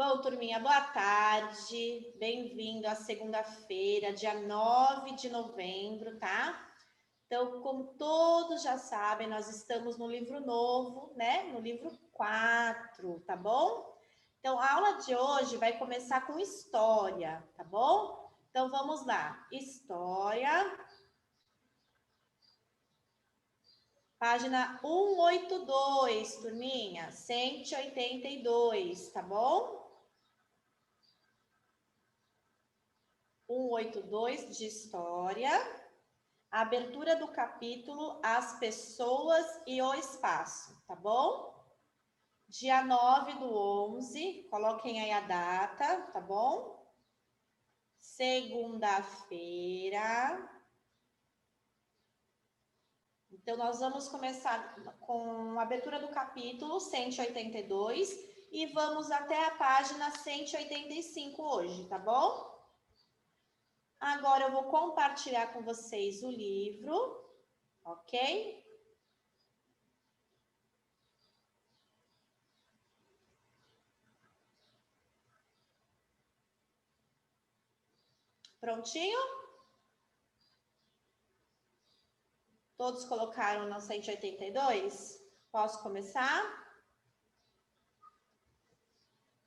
Bom, turminha, boa tarde. Bem-vindo à segunda-feira, dia 9 de novembro, tá? Então, como todos já sabem, nós estamos no livro novo, né? No livro 4, tá bom? Então, a aula de hoje vai começar com história, tá bom? Então, vamos lá. História. Página 182, turminha. 182, tá bom? 182 de história, a abertura do capítulo As Pessoas e o Espaço, tá bom? Dia 9 do 11, coloquem aí a data, tá bom? Segunda-feira. Então, nós vamos começar com a abertura do capítulo 182 e vamos até a página 185 hoje, tá bom? Agora eu vou compartilhar com vocês o livro, ok? Prontinho? Todos colocaram no 182? Posso começar?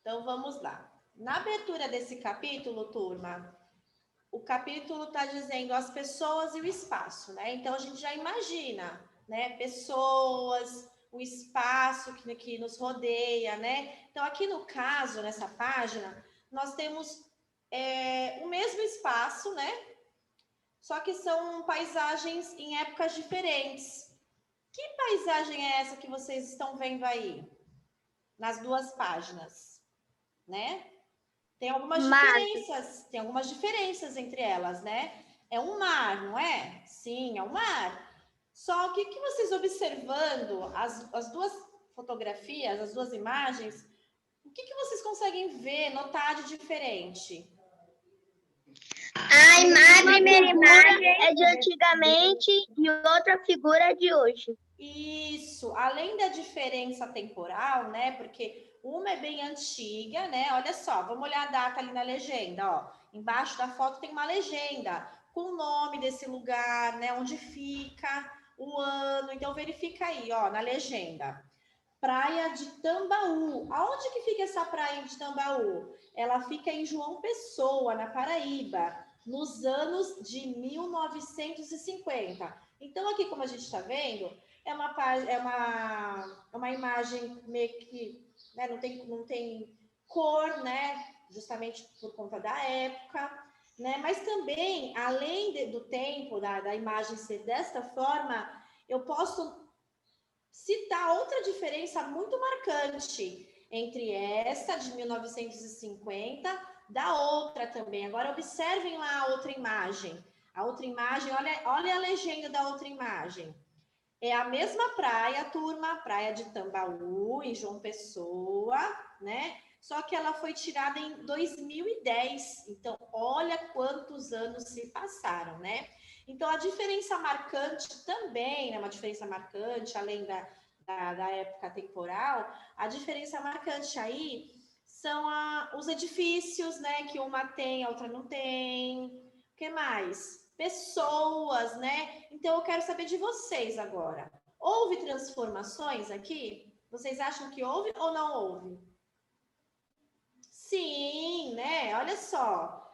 Então vamos lá. Na abertura desse capítulo, turma, o capítulo está dizendo as pessoas e o espaço, né? Então a gente já imagina, né? Pessoas, o espaço que nos rodeia, né? Então aqui no caso, nessa página, nós temos o mesmo espaço, né? Só que são paisagens em épocas diferentes. Que paisagem é essa que vocês estão vendo aí? Nas duas páginas, né? Tem algumas diferenças entre elas, né? É um mar, não é? Sim, é um mar. Só que vocês observando as duas fotografias, as duas imagens, o que vocês conseguem ver, notar de diferente? A primeira imagem é de antigamente e outra figura é de hoje. Isso, além da diferença temporal, né? Porque uma é bem antiga, né? Olha só, vamos olhar a data ali na legenda, ó. Embaixo da foto tem uma legenda com o nome desse lugar, né? Onde fica, o ano. Então verifica aí, ó, na legenda. Praia de Tambaú. Aonde que fica essa praia de Tambaú? Ela fica em João Pessoa, na Paraíba, nos anos de 1950. Então, aqui, como a gente está vendo, é uma imagem meio que, né, não tem cor, né? Justamente por conta da época, né? Mas também, além do tempo, da imagem ser desta forma, eu posso citar outra diferença muito marcante entre esta de 1950 da outra também. Agora observem lá a outra imagem. A outra imagem, olha a legenda da outra imagem. É a mesma praia, turma, praia de Tambaú, em João Pessoa, né? Só que ela foi tirada em 2010. Então, olha quantos anos se passaram, né? Então, a diferença marcante também, né? Uma diferença marcante, além da época temporal, a diferença marcante aí são os edifícios, né? Que uma tem, a outra não tem. O que mais? Pessoas, né? Então, eu quero saber de vocês agora. Houve transformações aqui? Vocês acham que houve ou não houve? Sim, né? Olha só.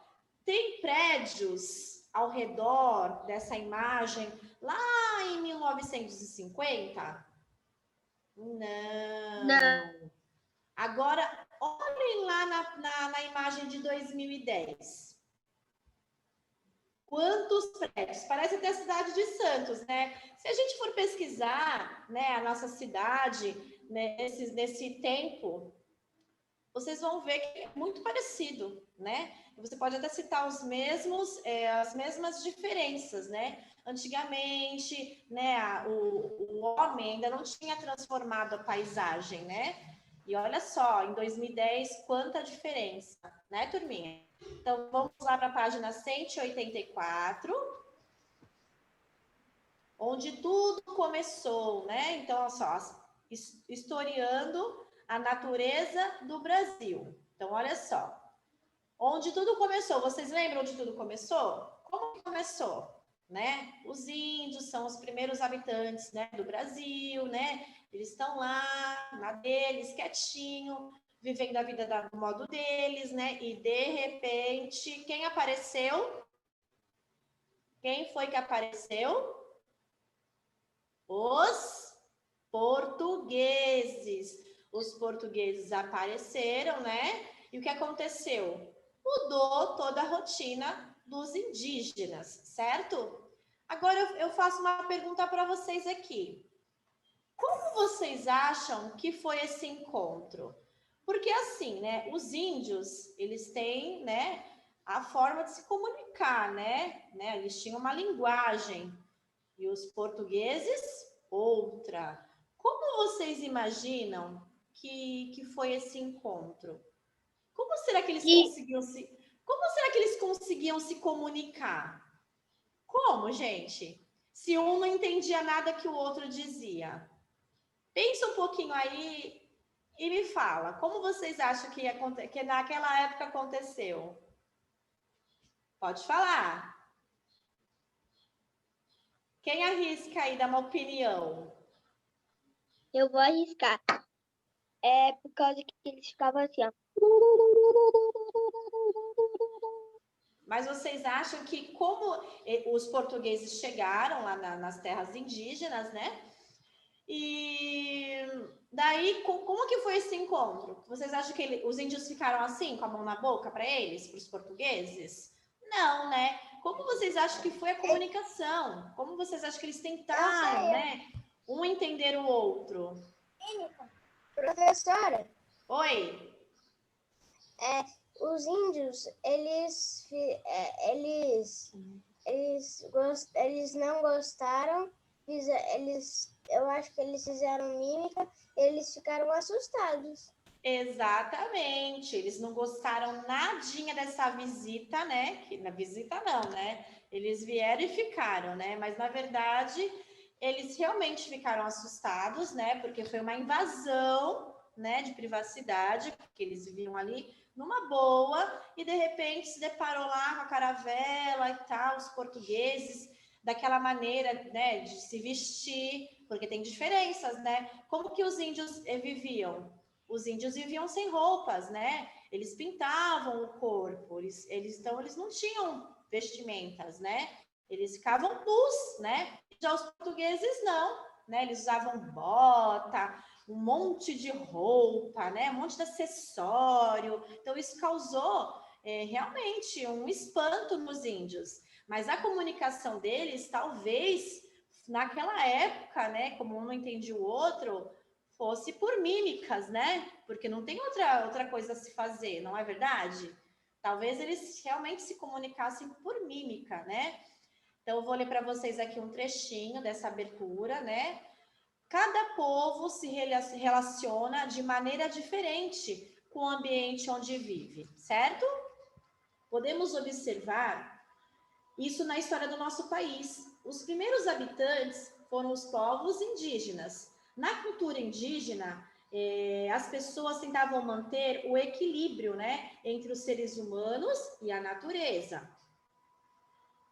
Tem prédios ao redor dessa imagem lá em 1950? Não. Agora, olhem lá na imagem de 2010. Quantos prédios? Parece até a cidade de Santos, né? Se a gente for pesquisar, né, a nossa cidade, né, nesse tempo, vocês vão ver que é muito parecido, né? Você pode até citar as mesmas diferenças, né? Antigamente, né, o homem ainda não tinha transformado a paisagem, né? E olha só, em 2010, quanta diferença, né, turminha? Então, vamos lá para a página 184, onde tudo começou, né? Então, olha só, historiando a natureza do Brasil. Então, olha só. Onde tudo começou. Vocês lembram onde tudo começou? Como que começou? Né? Os índios são os primeiros habitantes, né, do Brasil, né? Eles estão lá, na deles, quietinho, vivendo a vida do modo deles, né? E de repente, quem apareceu? Quem foi que apareceu? Os portugueses. Os portugueses apareceram, né? E o que aconteceu? Mudou toda a rotina dos indígenas, certo? Agora eu faço uma pergunta para vocês aqui. Como vocês acham que foi esse encontro? Porque assim, né, os índios, eles têm, né, a forma de se comunicar, né? Eles tinham uma linguagem e os portugueses outra. Como vocês imaginam que foi esse encontro? Como será que eles conseguiam se comunicar? Como, gente? Se um não entendia nada que o outro dizia. Pensa um pouquinho aí e me fala, como vocês acham que naquela época aconteceu? Pode falar. Quem arrisca aí dar uma opinião? Eu vou arriscar. É por causa que eles ficavam assim, ó. Mas vocês acham que como os portugueses chegaram lá nas terras indígenas, né? E daí, como que foi esse encontro? Vocês acham que os índios ficaram assim, com a mão na boca para eles, para os portugueses? Não, né? Como vocês acham que foi a comunicação? Como vocês acham que eles tentaram, né? Um entender o outro? Professora, Oi? os índios, eles não gostaram, eu acho que eles fizeram mímica, eles ficaram assustados. Exatamente, eles não gostaram nadinha dessa visita, né? Que na visita não, né? Eles vieram e ficaram, né? Mas na verdade, eles realmente ficaram assustados, né? Porque foi uma invasão, né, de privacidade, porque eles viviam ali numa boa e de repente se deparou lá com a caravela e tal, os portugueses daquela maneira, né, de se vestir, porque tem diferenças, né? Como que os índios viviam? Os índios viviam sem roupas, né? Eles pintavam o corpo, então eles não tinham vestimentas, né? Eles ficavam nus, né? Já os portugueses não, né? Eles usavam bota, um monte de roupa, né? Um monte de acessório. Então isso causou realmente um espanto nos índios. Mas a comunicação deles, talvez naquela época, né? Como um não entendia o outro, fosse por mímicas, né? Porque não tem outra coisa a se fazer, não é verdade? Talvez eles realmente se comunicassem por mímica, né? Então, eu vou ler para vocês aqui um trechinho dessa abertura, né? Cada povo se relaciona de maneira diferente com o ambiente onde vive, certo? Podemos observar isso na história do nosso país. Os primeiros habitantes foram os povos indígenas. Na cultura indígena, as pessoas tentavam manter o equilíbrio, né, entre os seres humanos e a natureza,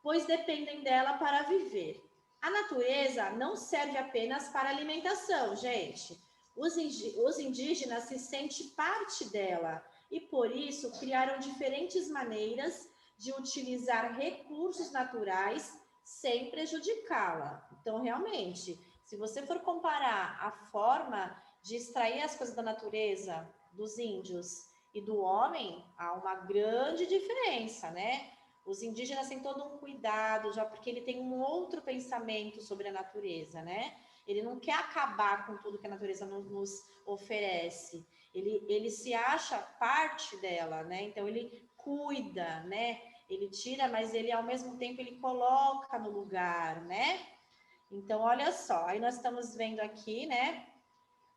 pois dependem dela para viver. A natureza não serve apenas para alimentação, gente. Os indígenas se sentem parte dela e, por isso, criaram diferentes maneiras de utilizar recursos naturais sem prejudicá-la. Então, realmente, se você for comparar a forma de extrair as coisas da natureza dos índios e do homem, há uma grande diferença, né? Os indígenas têm todo um cuidado, já porque ele tem um outro pensamento sobre a natureza, né? Ele não quer acabar com tudo que a natureza nos oferece. Ele se acha parte dela, né? Então, ele cuida, né? Ele tira, mas ele, ao mesmo tempo, ele coloca no lugar, né? Então, olha só, aí nós estamos vendo aqui, né?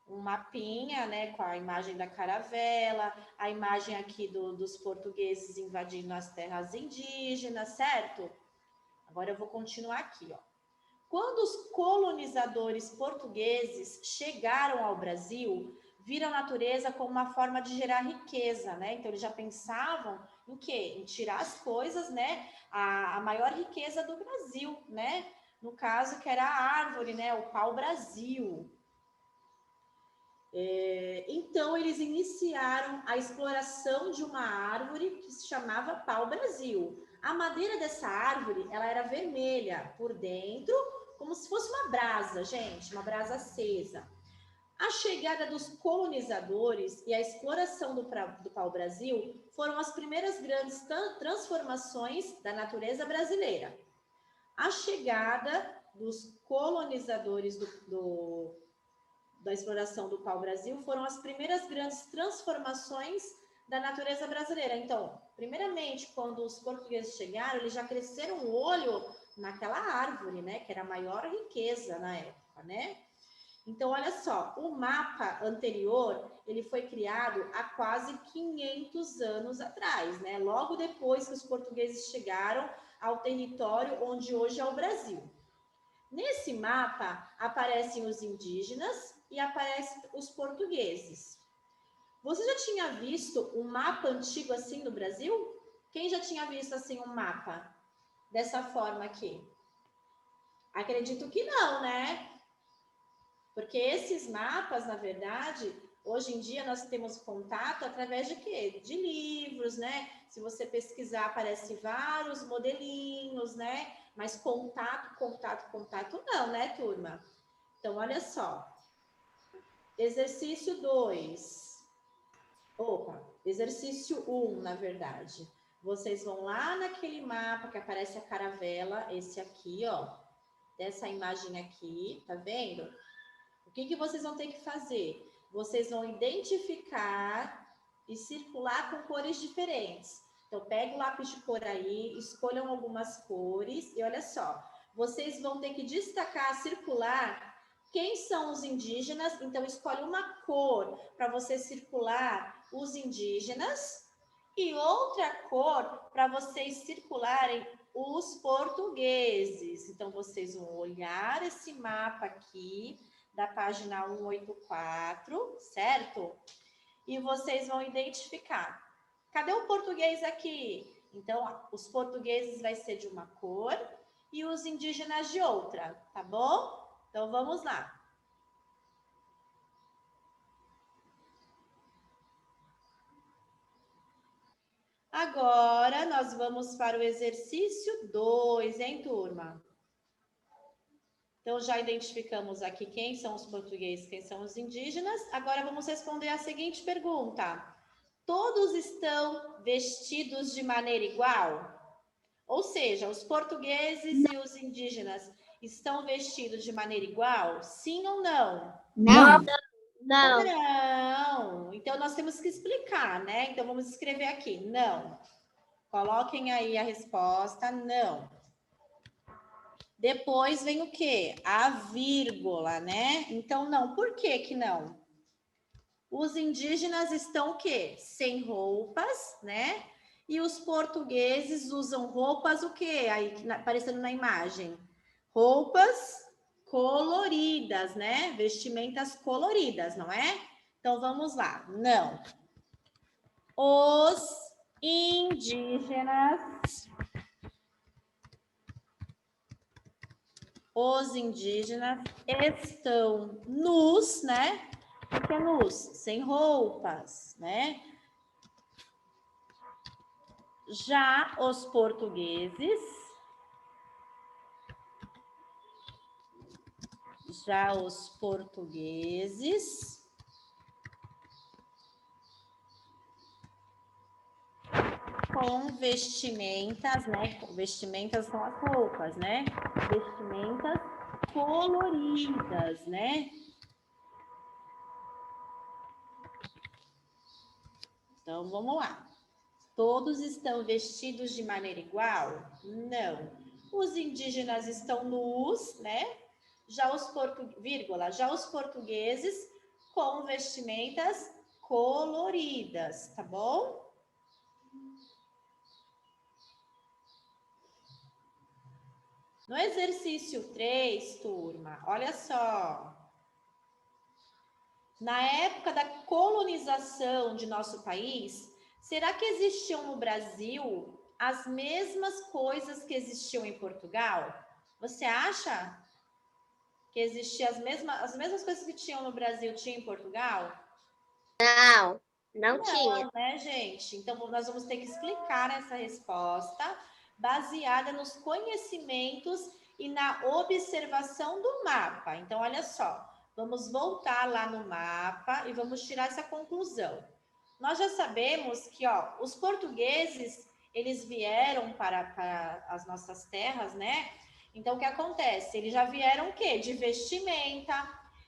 Um mapinha, né, com a imagem da caravela, a imagem aqui dos portugueses invadindo as terras indígenas, certo? Agora eu vou continuar aqui, ó. Quando os colonizadores portugueses chegaram ao Brasil, viram a natureza como uma forma de gerar riqueza, né? Então, eles já pensavam em quê? Em tirar as coisas, né? A maior riqueza do Brasil, né? No caso, que era a árvore, né? O pau-brasil. Então, eles iniciaram a exploração de uma árvore que se chamava pau-brasil. A madeira dessa árvore, ela era vermelha por dentro, como se fosse uma brasa, gente, uma brasa acesa. A chegada dos colonizadores e a exploração do pau-brasil foram as primeiras grandes transformações da natureza brasileira. A chegada dos colonizadores da exploração do pau-brasil foram as primeiras grandes transformações da natureza brasileira. Então, primeiramente, quando os portugueses chegaram, eles já cresceram o olho naquela árvore, né, que era a maior riqueza na época, né? Então, olha só, o mapa anterior, ele foi criado há quase 500 anos atrás, né? Logo depois que os portugueses chegaram ao território onde hoje é o Brasil. Nesse mapa, aparecem os indígenas e aparecem os portugueses. Você já tinha visto um mapa antigo assim no Brasil? Quem já tinha visto assim um mapa dessa forma aqui? Acredito que não, né? Porque esses mapas, na verdade, hoje em dia nós temos contato através de quê? De livros, né? Se você pesquisar, aparecem vários modelinhos, né? Mas contato não, né, turma? Então, olha só. Exercício 2. Exercício 1, na verdade. Vocês vão lá naquele mapa que aparece a caravela, esse aqui, ó. Dessa imagem aqui, tá vendo? O que vocês vão ter que fazer? Vocês vão identificar e circular com cores diferentes. Então, pega o lápis de cor aí, escolham algumas cores e olha só, vocês vão ter que destacar, circular quem são os indígenas. Então, escolhe uma cor para você circular os indígenas e outra cor para vocês circularem os portugueses. Então, vocês vão olhar esse mapa aqui, da página 184, certo? E vocês vão identificar. Cadê o português aqui? Então, os portugueses vai ser de uma cor e os indígenas de outra, tá bom? Então, vamos lá. Agora, nós vamos para o exercício 2, hein, turma? Então, já identificamos aqui quem são os portugueses, quem são os indígenas. Agora, vamos responder a seguinte pergunta. Todos estão vestidos de maneira igual? Ou seja, os portugueses e os indígenas estão vestidos de maneira igual? Sim ou não? Não. Não. Então, nós temos que explicar, né? Então, vamos escrever aqui. Não. Coloquem aí a resposta. Não. Depois vem o quê? A vírgula, né? Então, não. Por que que não? Os indígenas estão o quê? Sem roupas, né? E os portugueses usam roupas o quê? Aí, aparecendo na imagem. Roupas coloridas, né? Vestimentas coloridas, não é? Então, vamos lá. Não. Os indígenas estão nus, né? Porque nus, sem roupas, né? Já os portugueses com vestimentas, né? Vestimentas são as roupas, né? Vestimentas coloridas, né? Então, vamos lá. Todos estão vestidos de maneira igual? Não. Os indígenas estão nus, né? Já os portugueses com vestimentas coloridas, tá bom? No exercício 3, turma, olha só. Na época da colonização de nosso país, será que existiam no Brasil as mesmas coisas que existiam em Portugal? Você acha que existiam as mesmas coisas que tinham no Brasil, tinha em Portugal? Não tinha. Não, né, gente? Então, nós vamos ter que explicar essa resposta baseada nos conhecimentos e na observação do mapa. Então, olha só, vamos voltar lá no mapa e vamos tirar essa conclusão. Nós já sabemos que, ó, os portugueses, eles vieram para as nossas terras, né? Então, o que acontece? Eles já vieram o quê? De vestimenta,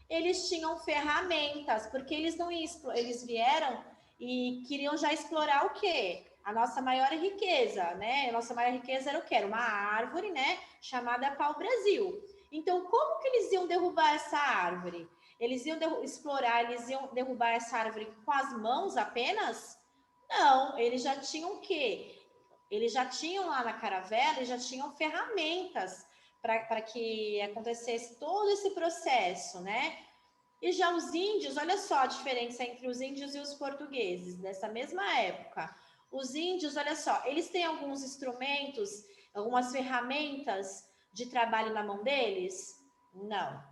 eles tinham ferramentas, porque eles vieram e queriam já explorar o quê? A nossa maior riqueza, né? A nossa maior riqueza era o quê? Era uma árvore, né? Chamada pau-brasil. Então, como que eles iam derrubar essa árvore? Eles iam explorar, eles iam derrubar essa árvore com as mãos apenas? Não, eles já tinham o quê? Eles já tinham lá na caravela, eles já tinham ferramentas para que acontecesse todo esse processo, né? E já os índios, olha só a diferença entre os índios e os portugueses nessa mesma época. Os índios, olha só, eles têm alguns instrumentos, algumas ferramentas de trabalho na mão deles? Não.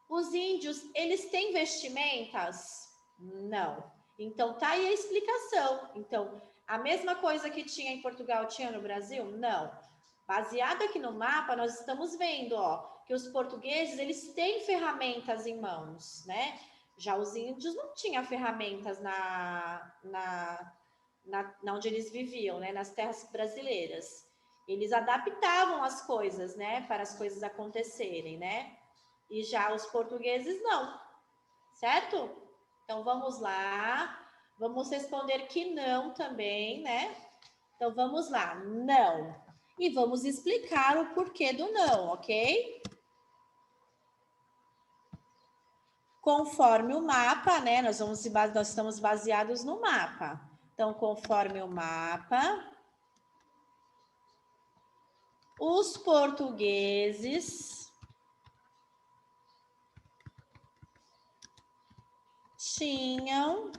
Os índios, eles têm vestimentas? Não. Então, tá aí a explicação. Então, a mesma coisa que tinha em Portugal, tinha no Brasil? Não. Baseado aqui no mapa, nós estamos vendo, ó, que os portugueses, eles têm ferramentas em mãos, né? Já os índios não tinham ferramentas na onde eles viviam, né? Nas terras brasileiras. Eles adaptavam as coisas, né? Para as coisas acontecerem, né? E já os portugueses não, certo? Então, vamos lá. Vamos responder que não também, né? Então, vamos lá. Não. E vamos explicar o porquê do não, ok? Conforme o mapa, né? Nós estamos baseados no mapa. Então, conforme o mapa, os portugueses tinham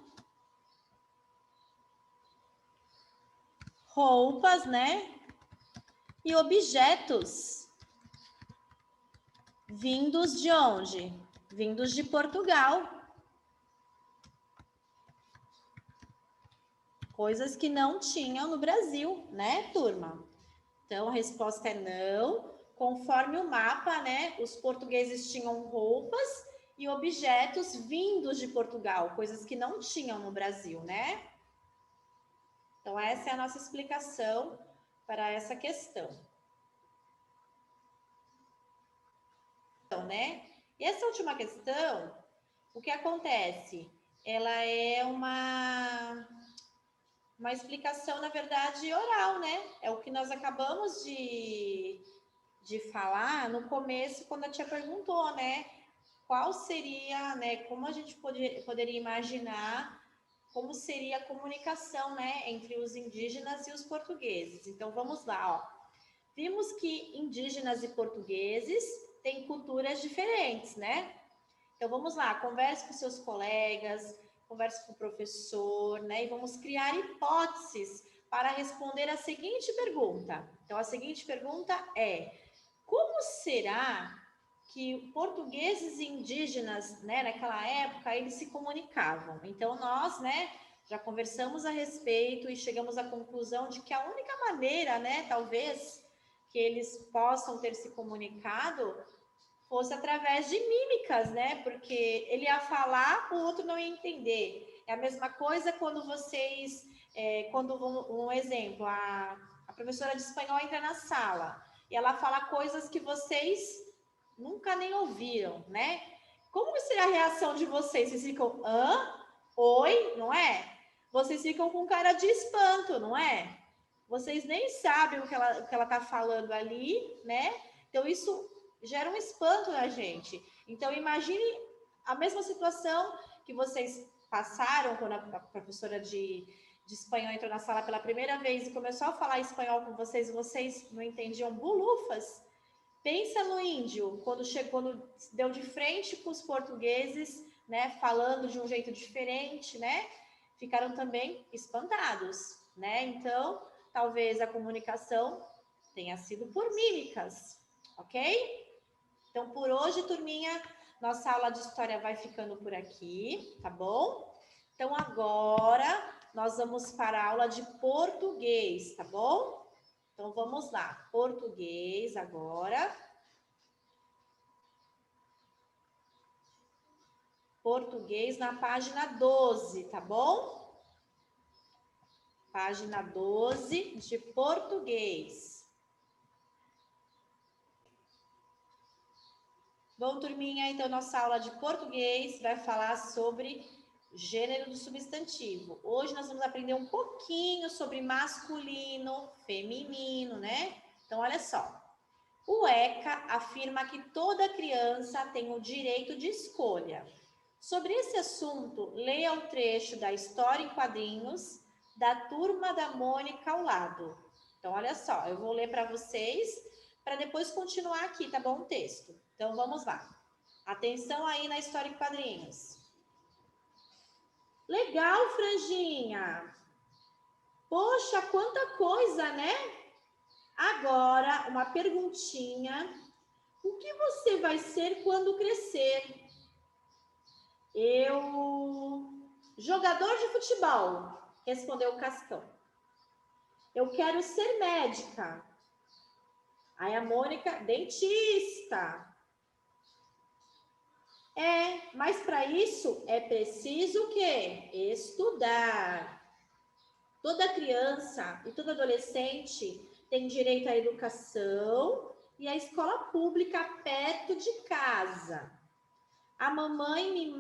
roupas, né? E objetos vindos de onde? Vindos de Portugal. Coisas que não tinham no Brasil, né, turma? Então, a resposta é não. Conforme o mapa, né, os portugueses tinham roupas e objetos vindos de Portugal, coisas que não tinham no Brasil, né? Então, essa é a nossa explicação para essa questão. Então, né? E essa última questão, o que acontece? Ela é uma explicação, na verdade, oral, né? É o que nós acabamos de falar no começo, quando a tia perguntou, né? Qual seria, né? Como a gente poderia imaginar como seria a comunicação, né? Entre os indígenas e os portugueses. Então, vamos lá, ó. Vimos que indígenas e portugueses têm culturas diferentes, né? Então, vamos lá, converse com seus colegas, converse com o professor, né? E vamos criar hipóteses para responder a seguinte pergunta. Então, a seguinte pergunta é: como será que portugueses e indígenas, né, naquela época, eles se comunicavam? Então, nós, né, já conversamos a respeito e chegamos à conclusão de que a única maneira, né, talvez, que eles possam ter se comunicado fosse através de mímicas, né? Porque ele ia falar, o outro não ia entender. É a mesma coisa quando vocês, um exemplo, a professora de espanhol entra na sala e ela fala coisas que vocês nunca nem ouviram, né? Como seria a reação de vocês? Vocês ficam, hã? Oi? Não é? Vocês ficam com cara de espanto, não é? Vocês nem sabem o que ela tá falando ali, né? Então, isso gera um espanto na gente. Então, imagine a mesma situação que vocês passaram quando a professora de espanhol entrou na sala pela primeira vez e começou a falar espanhol com vocês e vocês não entendiam bulufas. Pensa no índio, quando deu de frente com os portugueses, né, falando de um jeito diferente, né, ficaram também espantados, né? Então, talvez a comunicação tenha sido por mímicas, ok? Então, por hoje, turminha, nossa aula de história vai ficando por aqui, tá bom? Então, agora nós vamos para a aula de português, tá bom? Então, vamos lá. Português agora. Português na página 12, tá bom? Página 12 de português. Bom, turminha, então nossa aula de português vai falar sobre gênero do substantivo. Hoje nós vamos aprender um pouquinho sobre masculino, feminino, né? Então, olha só. O ECA afirma que toda criança tem o direito de escolha. Sobre esse assunto, leia o trecho da História em Quadrinhos da Turma da Mônica ao lado. Então, olha só, eu vou ler para vocês, para depois continuar aqui, tá bom, o texto. Então, vamos lá. Atenção aí na História em Quadrinhos. Legal, Franjinha! Poxa, quanta coisa, né? Agora, uma perguntinha. O que você vai ser quando crescer? Jogador de futebol, respondeu o Cascão. Eu quero ser médica. Aí a Mônica, dentista. Mas para isso é preciso o quê? Estudar. Toda criança e todo adolescente tem direito à educação e à escola pública perto de casa. A mamãe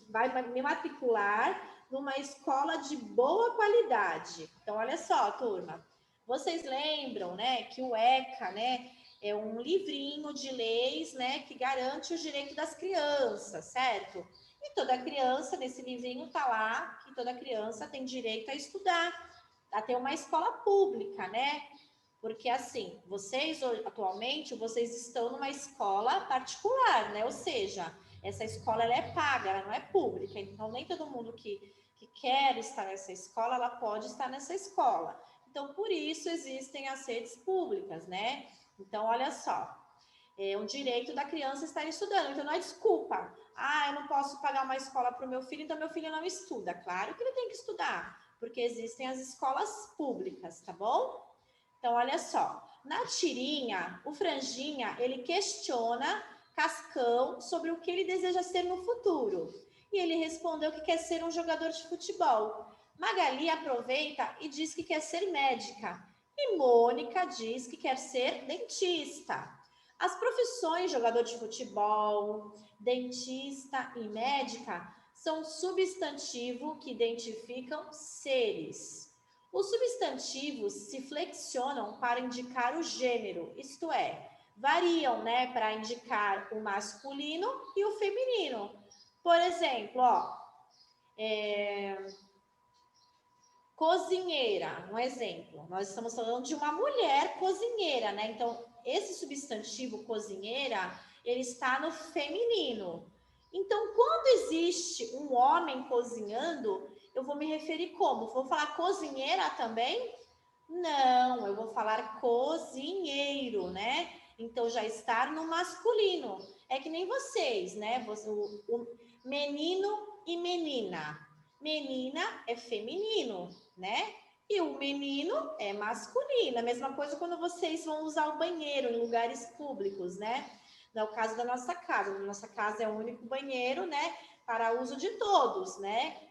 vai me matricular numa escola de boa qualidade. Então, olha só, turma. Vocês lembram, né, que o ECA, né, é um livrinho de leis, né, que garante o direito das crianças, certo? E toda criança, nesse livrinho tá lá, que toda criança tem direito a estudar, a ter uma escola pública, né? Porque assim, vocês atualmente, vocês estão numa escola particular, né? Ou seja, essa escola ela é paga, ela não é pública. Então, nem todo mundo que quer estar nessa escola, ela pode estar nessa escola. Então, por isso existem as redes públicas, né? Então, olha só, é um direito da criança estar estudando. Então, não é desculpa. Eu não posso pagar uma escola para o meu filho, então meu filho não estuda. Claro que ele tem que estudar, porque existem as escolas públicas, tá bom? Então, olha só, na tirinha, o Franjinha, ele questiona Cascão sobre o que ele deseja ser no futuro. E ele respondeu que quer ser um jogador de futebol. Magali aproveita e diz que quer ser médica. E Mônica diz que quer ser dentista. As profissões jogador de futebol, dentista e médica são substantivos que identificam seres. Os substantivos se flexionam para indicar o gênero, isto é, variam, né, para indicar o masculino e o feminino. Por exemplo, cozinheira, um exemplo. Nós estamos falando de uma mulher cozinheira, né? Então, esse substantivo cozinheira, ele está no feminino. Então, quando existe um homem cozinhando, eu vou me referir como? Vou falar cozinheira também? Não, eu vou falar cozinheiro, né? Então, já está no masculino. É que nem vocês, né? O menino e menina. Menina é feminino, né? E o menino é masculino. A mesma coisa quando vocês vão usar o banheiro em lugares públicos, né? No é o caso da nossa casa. Nossa casa é o único banheiro, né? Para uso de todos, né?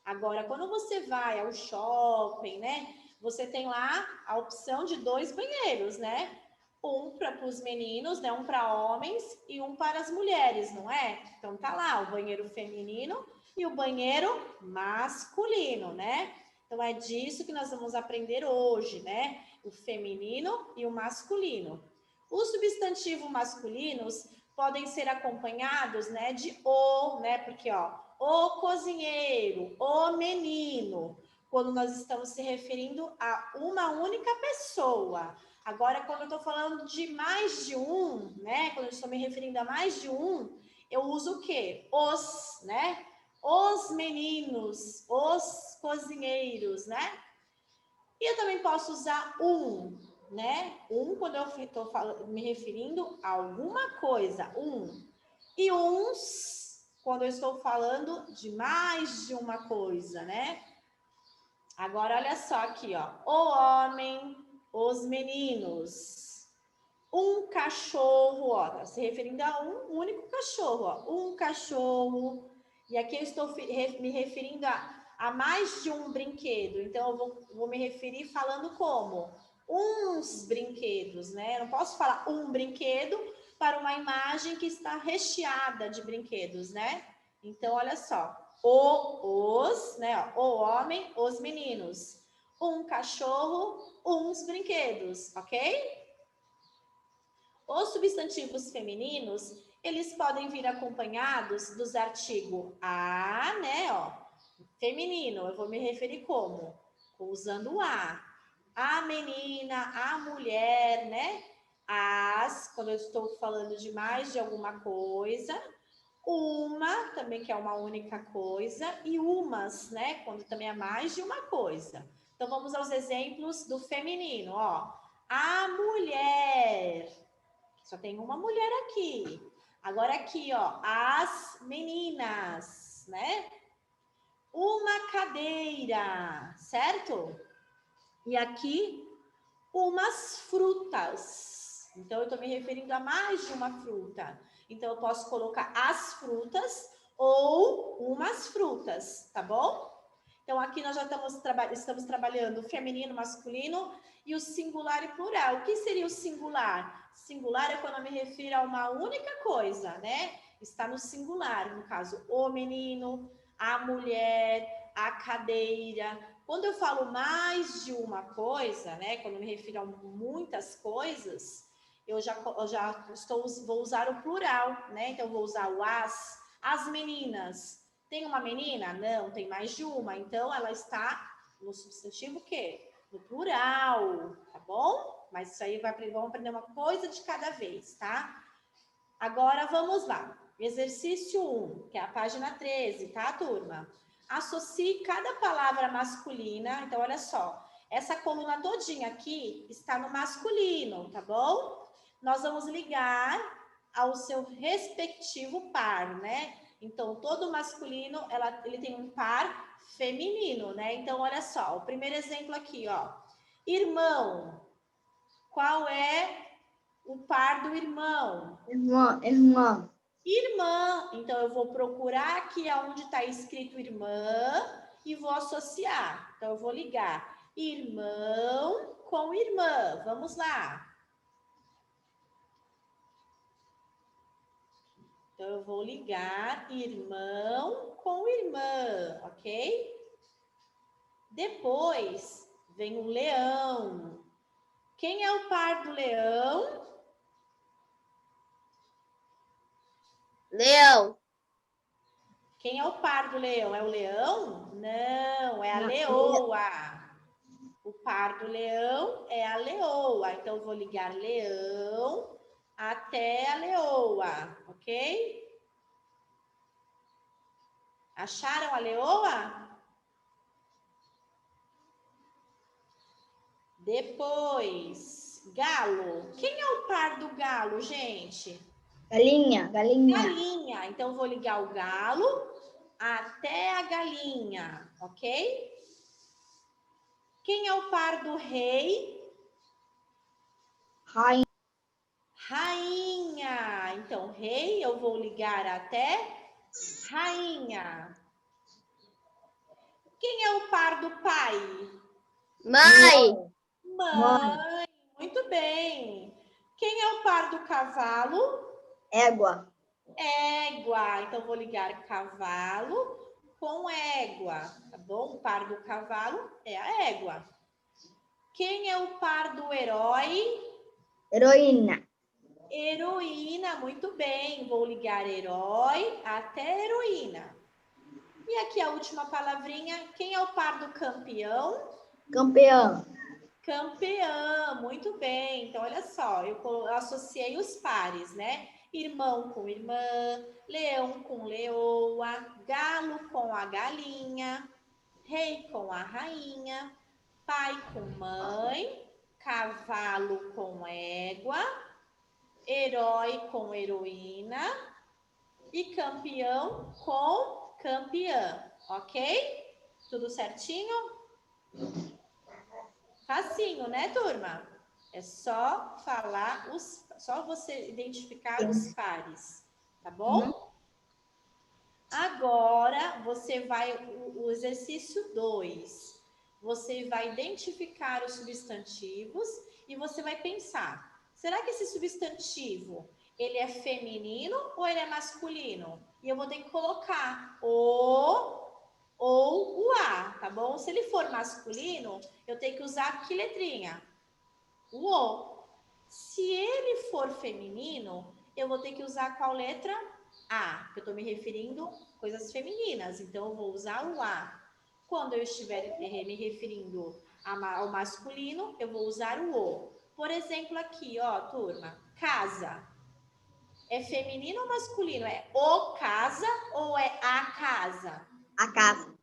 Agora, quando você vai ao shopping, né? Você tem lá a opção de 2 banheiros, né? Um para os meninos, né? Um para homens e um para as mulheres, não é? Então tá lá o banheiro feminino e o banheiro masculino, né? Então é disso que nós vamos aprender hoje, né? O feminino e o masculino. Os substantivos masculinos podem ser acompanhados, né, de o, né? Porque o cozinheiro, o menino, quando nós estamos se referindo a uma única pessoa. Agora, quando eu estou falando de mais de um, né? Quando eu estou me referindo a mais de um, eu uso o quê? Os, né? Os meninos, os cozinheiros, né? E eu também posso usar um, né? Um quando eu estou me referindo a alguma coisa, um. E uns quando eu estou falando de mais de uma coisa, né? Agora, olha só aqui, ó. O homem, os meninos. Um cachorro, ó. Tá se referindo a um único cachorro, ó. Um cachorro. E aqui eu estou me referindo a mais de um brinquedo. Então, eu vou me referir falando como? Uns brinquedos, né? Eu não posso falar um brinquedo para uma imagem que está recheada de brinquedos, né? Então, olha só. Os, né? Ó, o homem, os meninos. Um cachorro, uns brinquedos, ok? Os substantivos femininos, eles podem vir acompanhados dos artigos a, né? Ó, feminino, eu vou me referir como? Usando o a. A menina, a mulher, né? As, quando eu estou falando de mais de alguma coisa. Uma, também que é uma única coisa, e umas, né? Quando também é mais de uma coisa. Então, vamos aos exemplos do feminino, ó. A mulher, só tem uma mulher aqui. Agora aqui, ó, as meninas, né? Uma cadeira, certo? E aqui, umas frutas. Então, eu estou me referindo a mais de uma fruta. Então, eu posso colocar as frutas ou umas frutas, tá bom? Então, aqui nós já estamos trabalhando o feminino, masculino e o singular e plural. O que seria o singular? Singular é quando eu me refiro a uma única coisa, né? Está no singular, no caso, o menino, a mulher, a cadeira. Quando eu falo mais de uma coisa, né? Quando eu me refiro a muitas coisas, vou usar o plural, né? Então, eu vou usar o as meninas. Tem uma menina? Não, tem mais de uma. Então, ela está no substantivo o quê? No plural, tá bom? Mas isso aí vamos aprender uma coisa de cada vez, tá? Agora, vamos lá. Exercício 1, que é a página 13, tá, turma? Associe cada palavra masculina. Então, olha só. Essa coluna todinha aqui está no masculino, tá bom? Nós vamos ligar ao seu respectivo par, né? Então, todo masculino, ele tem um par feminino, né? Então, olha só, o primeiro exemplo aqui, ó. Irmão. Qual é o par do irmão? Irmã. Irmã. Então, eu vou procurar aqui onde está escrito irmã e vou associar. Então, eu vou ligar irmão com irmã. Vamos lá. Então, eu vou ligar irmão com irmã, ok? Depois vem o leão. Quem é o par do leão? Leão. Quem é o par do leão? É o leão? Não, é a leoa. O par do leão é a leoa. Então, eu vou ligar leão até a leoa, ok? Acharam a leoa? Depois, galo. Quem é o par do galo, gente? Galinha. Galinha. Então, eu vou ligar o galo até a galinha, ok? Quem é o par do rei? Rainha. Rainha. Então, rei, eu vou ligar até rainha. Quem é o par do pai? Mãe. Mãe. Muito bem. Quem é o par do cavalo? Égua. Égua. Então, vou ligar cavalo com égua, tá bom? O par do cavalo é a égua. Quem é o par do herói? Heroína. Heroína, muito bem. Vou ligar herói até heroína. E aqui a última palavrinha. Quem é o par do campeão? Campeão. Campeã, muito bem. Então, olha só, eu associei os pares, né? irmão com irmã, leão com leoa, galo com a galinha, rei com a rainha, pai com mãe, cavalo com égua, herói com heroína e campeão com campeã, ok? Tudo certinho? Facinho, né, turma? É só falar só você identificar os pares, tá bom? Agora você vai o exercício 2. Você vai identificar os substantivos e você vai pensar: será que esse substantivo ele é feminino ou ele é masculino? E eu vou ter que colocar o ou o a, tá bom? Se ele for masculino, eu tenho que usar que letrinha? O o. Se ele for feminino, eu vou ter que usar qual letra? A, porque eu estou me referindo a coisas femininas, então eu vou usar o a. Quando eu estiver me referindo ao masculino, eu vou usar o o. Por exemplo, aqui, ó, turma, casa. É feminino ou masculino? É o casa ou é a casa? A casa.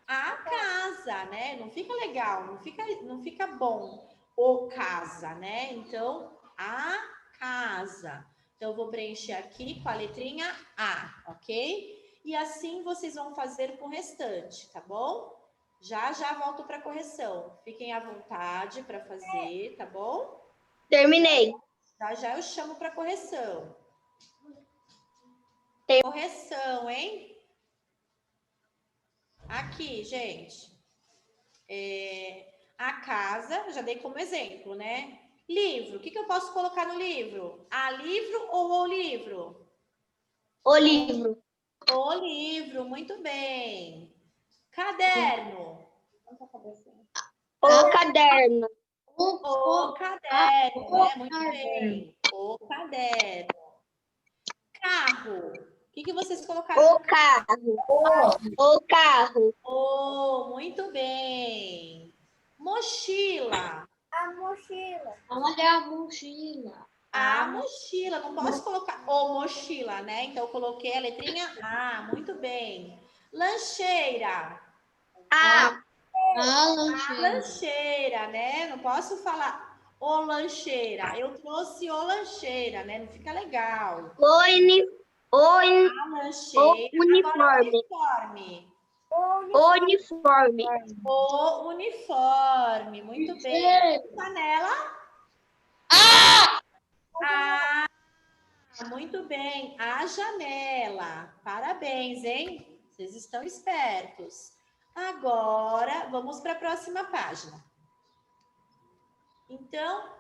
A casa, né? Não fica legal, não fica bom o casa, né? Então, a casa. Então, eu vou preencher aqui com a letrinha A, ok? E assim vocês vão fazer com o restante, tá bom? Já volto para a correção. Fiquem à vontade para fazer, tá bom? Terminei. Já eu chamo para correção. Correção, hein? Aqui, gente. A casa, já dei como exemplo, né? Livro, o que eu posso colocar no livro? A livro ou o livro? O livro. O livro, muito bem. Caderno. O caderno. O caderno, né? Muito bem. O caderno. Carro. O que vocês colocaram? O carro. O carro. Oh, muito bem. Mochila. A mochila. Olha a mochila. A mochila, não posso colocar o mochila, né? Então, eu coloquei a letrinha A, muito bem. Lancheira. A. A lancheira. Lancheira, né? Não posso falar o lancheira. Eu trouxe o lancheira, né? Não fica legal. A lancheira. Agora, uniforme. Uniforme. O uniforme, muito bem. Panela. Ah, muito bem. A janela. Parabéns, hein? Vocês estão espertos. Agora, vamos para a próxima página. Então,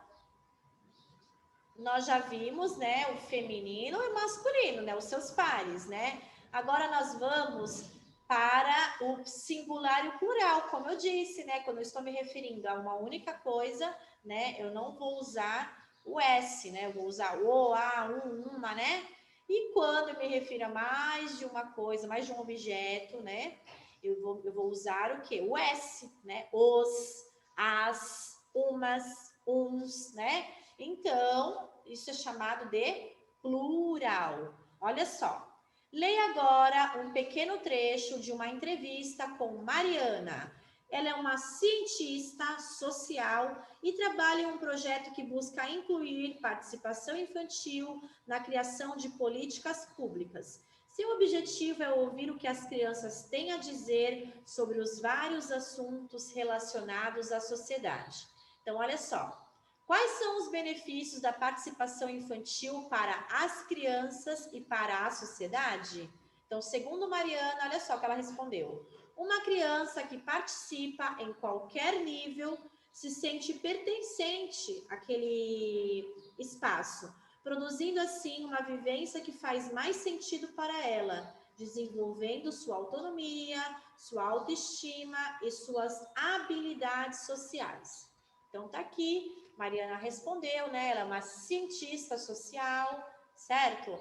nós já vimos, né, o feminino e o masculino, né, os seus pares, né? Agora nós vamos para o singular e o plural, como eu disse, né? Quando eu estou me referindo a uma única coisa, né, eu não vou usar o S, né? Eu vou usar o, a, uma, né? E quando eu me refiro a mais de uma coisa, mais de um objeto, né? Eu vou usar o quê? O S, né? Os, as, umas, uns, né? Então, isso é chamado de plural. Olha só. Leia agora um pequeno trecho de uma entrevista com Mariana. Ela é uma cientista social e trabalha em um projeto que busca incluir participação infantil na criação de políticas públicas. Seu objetivo é ouvir o que as crianças têm a dizer sobre os vários assuntos relacionados à sociedade. Então, olha só. Quais são os benefícios da participação infantil para as crianças e para a sociedade? Então, segundo Mariana, olha só o que ela respondeu. Uma criança que participa em qualquer nível se sente pertencente àquele espaço, produzindo assim uma vivência que faz mais sentido para ela, desenvolvendo sua autonomia, sua autoestima e suas habilidades sociais. Então, tá aqui. Mariana respondeu, né? Ela é uma cientista social, certo?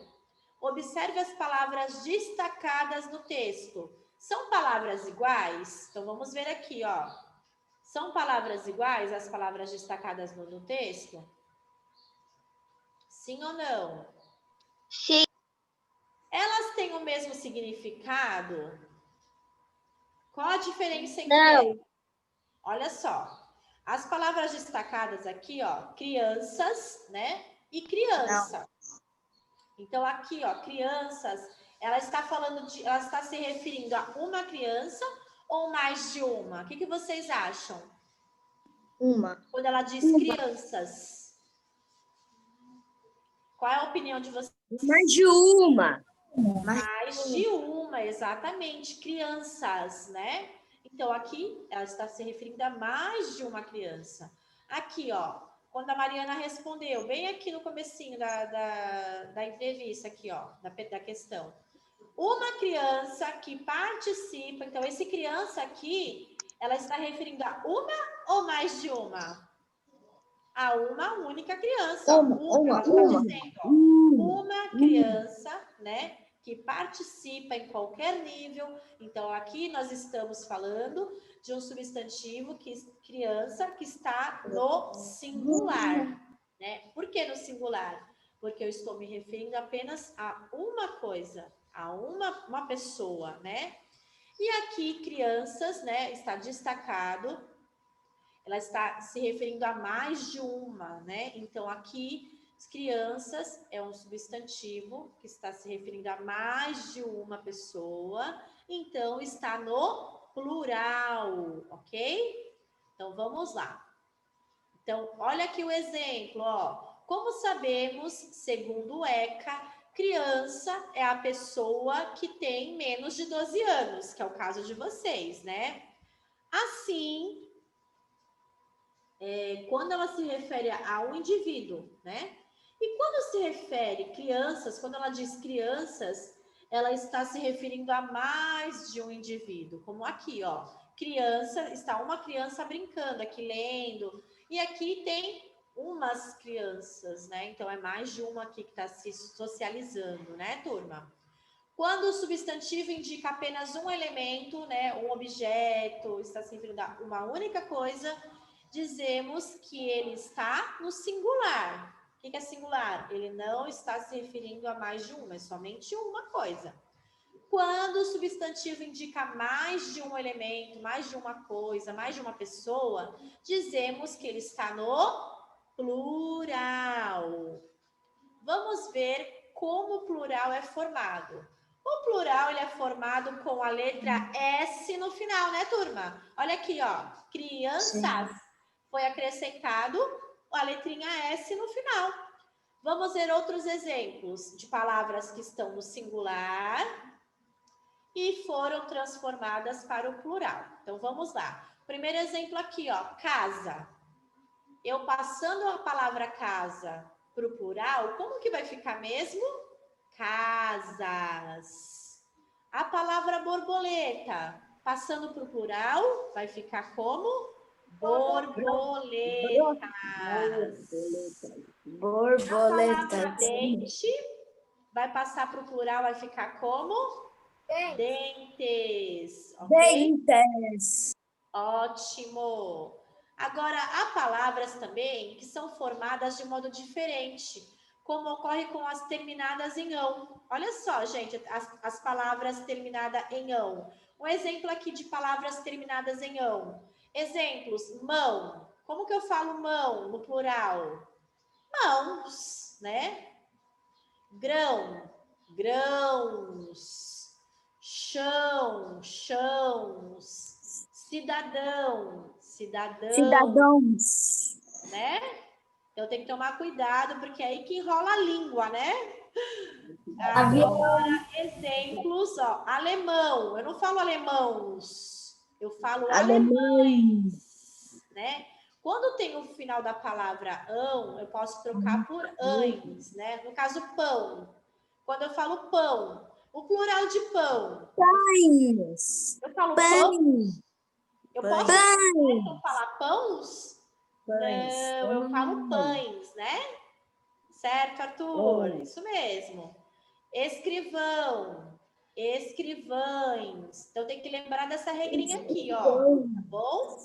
Observe as palavras destacadas no texto. São palavras iguais? Então, vamos ver aqui, ó. São palavras iguais as palavras destacadas no texto? Sim ou não? Sim. Elas têm o mesmo significado? Qual a diferença entre Não. elas? Olha só. As palavras destacadas aqui, ó, crianças, né? E criança. Então, aqui, ó, crianças, ela está se referindo a uma criança ou mais de uma? O que vocês acham? Uma. Quando ela diz crianças. Qual é a opinião de vocês? Mais de uma. Mais de uma, exatamente. Crianças, né? Então, aqui, ela está se referindo a mais de uma criança. Aqui, ó, quando a Mariana respondeu, bem aqui no comecinho da entrevista, aqui, ó, da questão. Uma criança que participa, então, esse criança aqui, ela está referindo a uma ou mais de uma? A uma única criança. Uma criança, né, que participa em qualquer nível. Então, aqui nós estamos falando de um substantivo criança que está no singular, né? Por que no singular? Porque eu estou me referindo apenas a uma coisa, a uma pessoa, né? E aqui, crianças, né, está destacado, ela está se referindo a mais de uma, né? Então, aqui, crianças é um substantivo que está se referindo a mais de uma pessoa, então está no plural, ok? Então, vamos lá. Então, olha aqui o exemplo, ó. Como sabemos, segundo o ECA, criança é a pessoa que tem menos de 12 anos, que é o caso de vocês, né? Assim, quando ela se refere a um indivíduo, né? E quando se refere crianças, quando ela diz crianças, ela está se referindo a mais de um indivíduo, como aqui, ó. Criança, está uma criança brincando aqui, lendo, e aqui tem umas crianças, né? Então, é mais de uma aqui que está se socializando, né, turma? Quando o substantivo indica apenas um elemento, né, um objeto, está se referindo a uma única coisa, dizemos que ele está no singular. O que é singular? Ele não está se referindo a mais de uma, é somente uma coisa. Quando o substantivo indica mais de um elemento, mais de uma coisa, mais de uma pessoa, dizemos que ele está no plural. Vamos ver como o plural é formado. O plural ele é formado com a letra S no final, né, turma? Olha aqui, ó. Crianças. Foi acrescentado a letrinha S no final. Vamos ver outros exemplos de palavras que estão no singular e foram transformadas para o plural. Então, vamos lá. Primeiro exemplo aqui, ó, casa. Eu passando a palavra casa para o plural, como que vai ficar mesmo? Casas. A palavra borboleta, passando para o plural, vai ficar como? Borboletas. A palavra dente vai passar para o plural, vai ficar como? Dentes. Ok? Dentes. Ótimo. Agora, há palavras também que são formadas de modo diferente, como ocorre com as terminadas em ão. Olha só, gente, as palavras terminadas em ão. Um exemplo aqui de palavras terminadas em ão. Exemplos, mão. Como que eu falo mão no plural? Mãos, né? Grão, grãos. Chão, chãos. Cidadão, Cidadãos. né? Então tem que tomar cuidado, porque é aí que enrola a língua, né? Agora, exemplos, ó, alemão. Eu não falo alemãos, eu falo alemães, né? Quando tem o final da palavra ão, eu posso trocar por ães, né? No caso, pão. Quando eu falo pão, o plural de pão. Pães. Eu falo pão. Eu posso falar pães? Não, eu falo pães, né? Certo, Arthur? Isso mesmo. Escrivão, escrivães. Então, tem que lembrar dessa regrinha aqui, ó. Tá bom?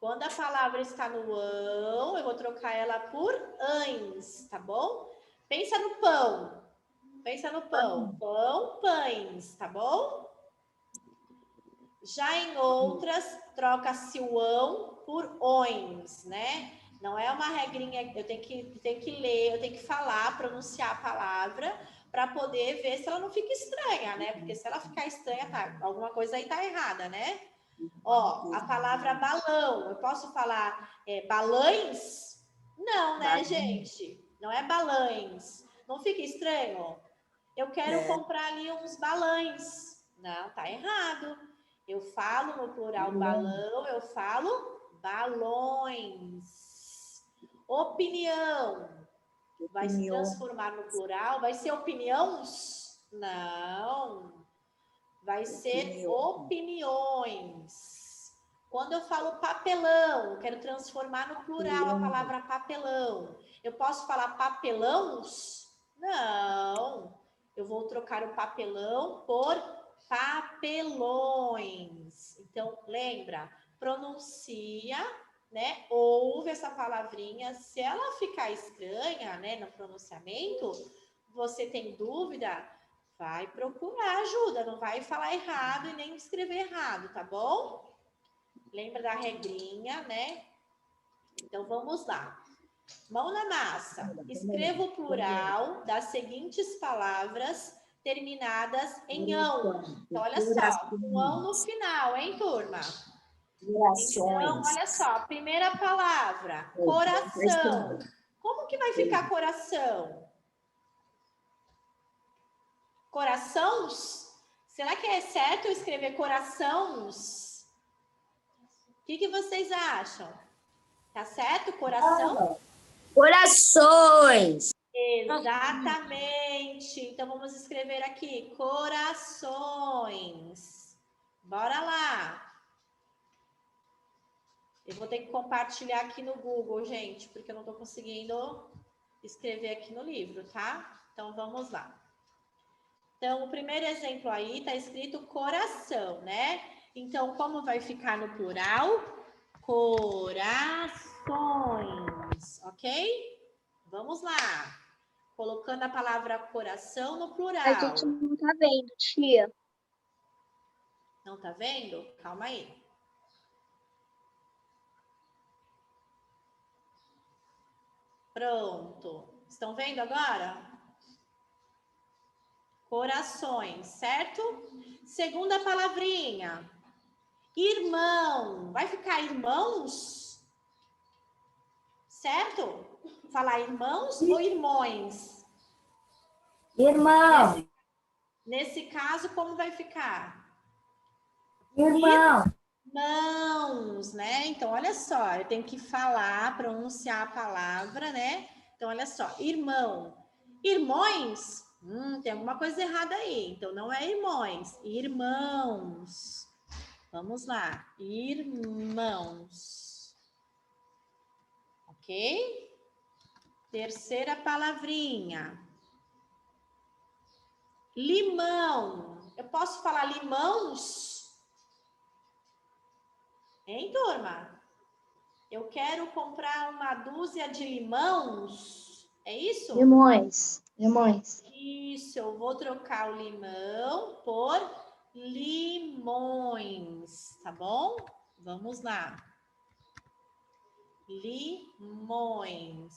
Quando a palavra está no ão, eu vou trocar ela por ães, tá bom? Pensa no pão. Pensa no pão. Pão, pães, tá bom? Já em outras, troca-se o ão por ões, né? Não é uma regrinha, eu tenho que ler, eu tenho que falar, pronunciar a palavra para poder ver se ela não fica estranha, né? Porque se ela ficar estranha, tá, alguma coisa aí tá errada, né? Ó, a palavra balão, eu posso falar balães? Não, né, gente? Não é balães. Não fica estranho? Eu quero comprar ali uns balães. Não, tá errado. Eu falo no plural balão, eu falo balões. Opinião. Vai se transformar no plural? Vai ser opiniões? Não. Vai ser opiniões. Quando eu falo papelão, eu quero transformar no plural a palavra papelão. Eu posso falar papelãos? Não. Eu vou trocar o papelão por papelões. Então, lembra, pronuncia, né? Ouve essa palavrinha. Se ela ficar estranha, né, no pronunciamento, você tem dúvida, vai procurar ajuda, não vai falar errado e nem escrever errado, tá bom? Lembra da regrinha, né? Então, vamos lá. Mão na massa. Escreva o plural das seguintes palavras terminadas em ão. Então, olha só, um ão no final, hein, turma? Então, olha só, primeira palavra, coração. Como que vai ficar coração? Corações? Será que é certo eu escrever corações? O que vocês acham? Tá certo, coração? Corações. Exatamente. Então, vamos escrever aqui, corações. Bora lá. Eu vou ter que compartilhar aqui no Google, gente, porque eu não estou conseguindo escrever aqui no livro, tá? Então, vamos lá. Então, o primeiro exemplo aí está escrito coração, né? Então, como vai ficar no plural? Corações, ok? Vamos lá. Colocando a palavra coração no plural. A gente não tá vendo, tia. Não tá vendo? Calma aí. Pronto. Estão vendo agora? Corações, certo? Segunda palavrinha. Irmão. Vai ficar irmãos? Certo? Falar irmãos ou irmãos? Irmão. Nesse caso, como vai ficar? Irmão. Irmãos, né? Então, olha só, eu tenho que falar, pronunciar a palavra, né? Então, olha só, irmão. Irmãos? Tem alguma coisa errada aí. Então, não é irmãos, irmãos. Vamos lá, irmãos. Ok? Terceira palavrinha. Limão. Eu posso falar limãos? Hein, turma? Eu quero comprar uma dúzia de limões. É isso? Limões. Limões. Isso, eu vou trocar o limão por limões, tá bom? Vamos lá. Limões.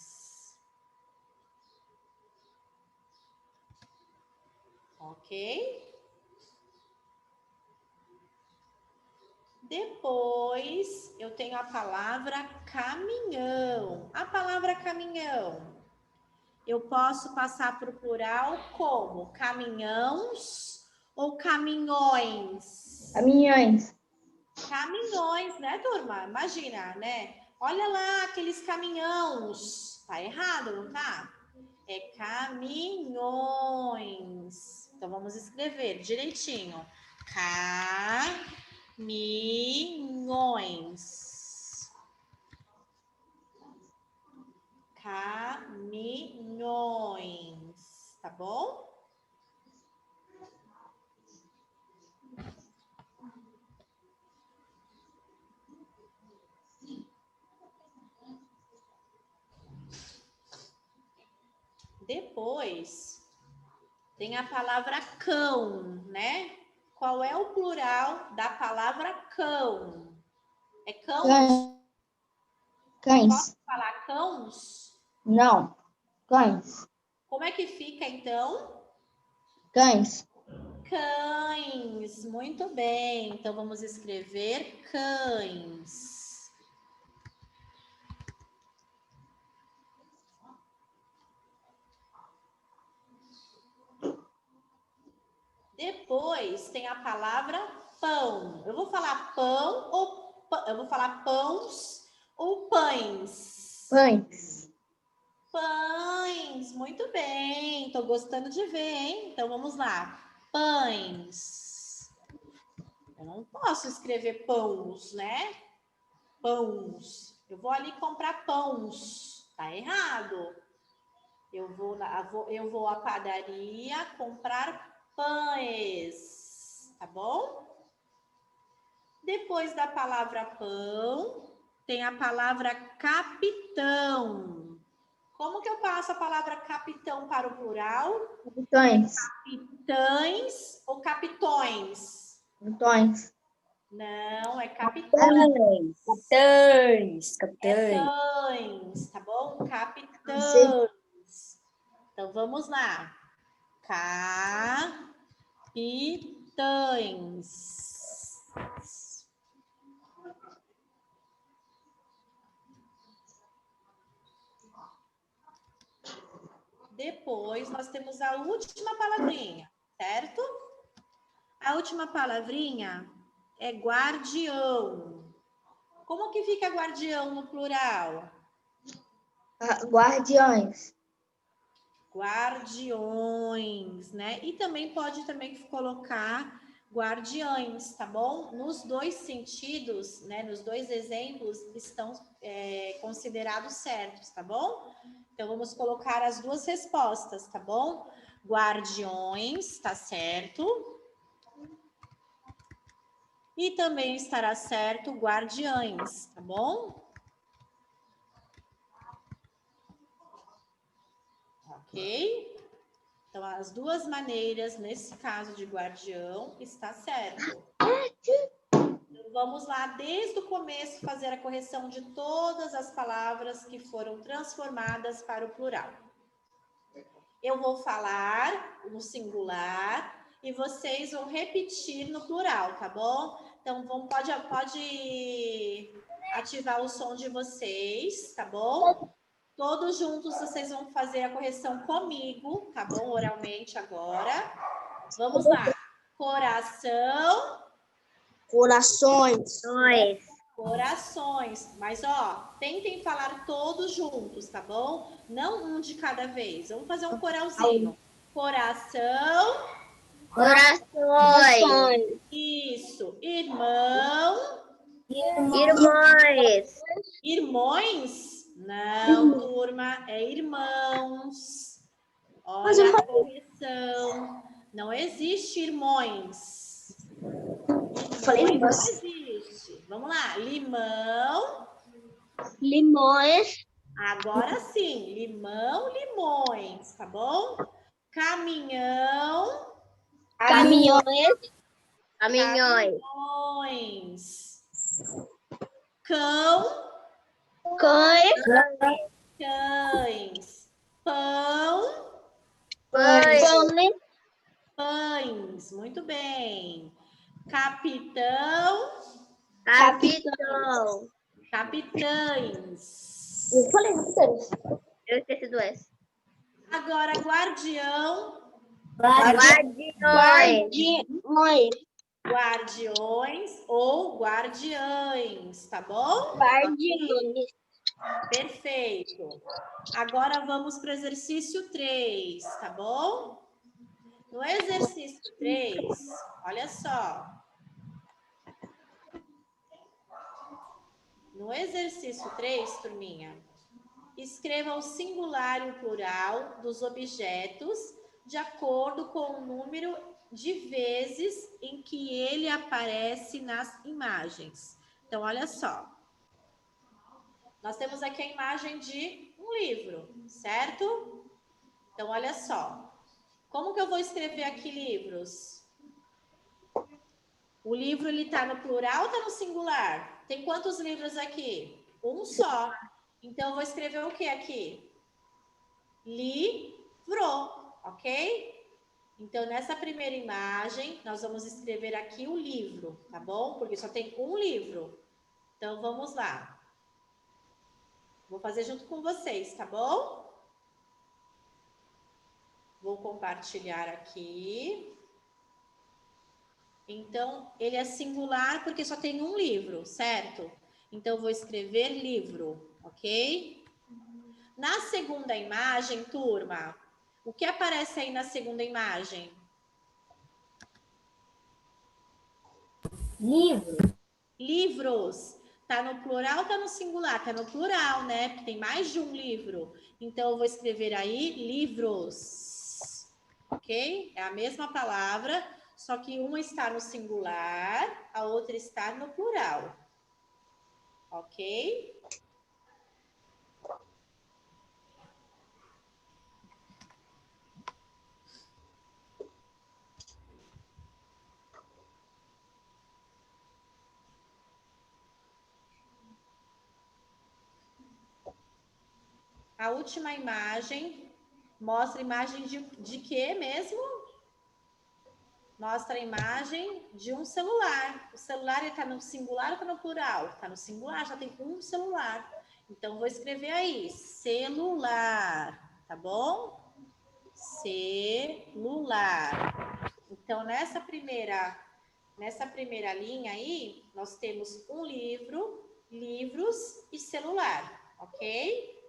Ok? Depois, eu tenho a palavra caminhão. A palavra caminhão, eu posso passar para o plural como? Caminhões ou caminhões? Caminhões. Caminhões, né, turma? Imagina, né? Olha lá aqueles caminhões. Tá errado, não tá? É caminhões. Então, vamos escrever direitinho. Caminhões. Caminhões. Tá bom? Depois, tem a palavra cão, né? Qual é o plural da palavra cão? É cão? Cães. Posso falar cãos? Não. Cães. Como é que fica, então? Cães. Cães. Muito bem. Então, vamos escrever cães. Depois tem a palavra pão. Eu vou falar pão ou eu vou falar pães ou pães? Pães. Pães, muito bem. Estou gostando de ver, hein? Então vamos lá. Pães. Eu não posso escrever pães, né? Pães. Eu vou ali comprar pães. Tá errado. Eu vou à padaria comprar pães, tá bom? Depois da palavra pão, tem a palavra capitão. Como que eu passo a palavra capitão para o plural? Capitães. Capitães ou capitões? Capitões. Não, é capitão. Capitães. Capitães, tá bom? Capitães. Então, vamos lá. Capitães. Depois, nós temos a última palavrinha, certo? A última palavrinha é guardião. Como que fica guardião no plural? Guardiões. Guardiões, né? E também pode colocar guardiães, tá bom? Nos dois sentidos, né? Nos dois exemplos estão considerados certos, tá bom? Então vamos colocar as duas respostas, tá bom? Guardiões, tá certo? E também estará certo guardiães, tá bom? Ok? Então, as duas maneiras, nesse caso de guardião, está certo. Então, vamos lá, desde o começo, fazer a correção de todas as palavras que foram transformadas para o plural. Eu vou falar no singular e vocês vão repetir no plural, tá bom? Então, pode ativar o som de vocês, tá bom? Todos juntos vocês vão fazer a correção comigo, tá bom? Oralmente agora. Vamos lá. Coração. Corações. Corações. Mas, ó, tentem falar todos juntos, tá bom? Não um de cada vez. Vamos fazer um coralzinho. Coração. Corações. Isso. Irmão. Irmãs. Irmões? Não, turma, é irmãos. Olha a correção. Não existe irmãos. Irmãos não existe. Vamos lá. Limão. Limões. Agora sim. Limão, limões, tá bom? Caminhão. Caminhões. Caminhões. Cão. Cães. Cães. Pão. Pães. Muito bem. Capitão. Capitão. Capitães. Eu falei capitães. Eu esqueci do S. Agora, guardião. Guardiões ou guardiães, tá bom? Guardiões. Perfeito. Agora vamos para o exercício 3, tá bom? No exercício 3, olha só. No exercício 3, turminha, escreva o singular e o plural dos objetos de acordo com o número de vezes em que ele aparece nas imagens. Então, olha só. Nós temos aqui a imagem de um livro, certo? Então, olha só. Como que eu vou escrever aqui livros? O livro, ele tá no plural ou tá no singular? Tem quantos livros aqui? Um só. Então, eu vou escrever o que aqui? Livro, ok? Então, nessa primeira imagem, nós vamos escrever aqui o livro, tá bom? Porque só tem um livro. Então, vamos lá. Vou fazer junto com vocês, tá bom? Vou compartilhar aqui. Então, ele é singular porque só tem um livro, certo? Então, vou escrever livro, ok? Na segunda imagem, turma, o que aparece aí na segunda imagem? Livro. Livros. Tá no plural ou tá no singular? Tá no plural, né? Porque tem mais de um livro. Então, eu vou escrever aí livros. Ok? É a mesma palavra, só que uma está no singular, a outra está no plural. Ok? A última imagem mostra a imagem de quê mesmo? Mostra a imagem de um celular. O celular está no singular ou está no plural? Está no singular, já tem um celular. Então, vou escrever aí, celular, tá bom? Celular. Então, nessa primeira linha aí, nós temos um livro, livros e celular, ok?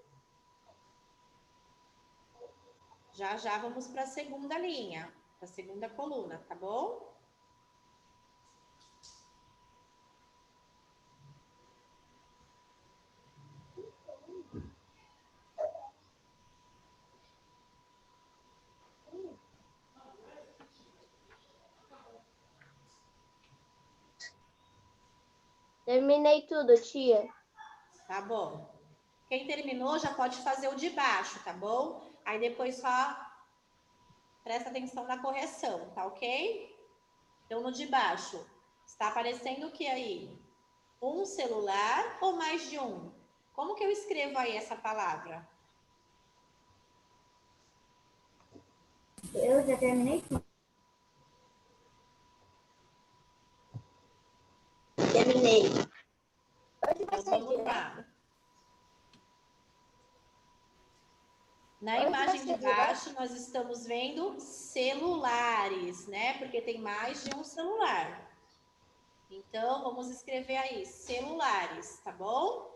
Já já vamos para a segunda linha, para a segunda coluna, tá bom? Terminei tudo, tia. Tá bom. Quem terminou já pode fazer o de baixo, tá bom? Aí depois só presta atenção na correção, tá ok? Então, no de baixo, está aparecendo o que aí? Um celular ou mais de um? Como que eu escrevo aí essa palavra? Eu já terminei tudo. Terminei. Então, vamos lá. Na imagem de baixo, nós estamos vendo celulares, né? Porque tem mais de um celular. Então, vamos escrever aí, celulares, tá bom?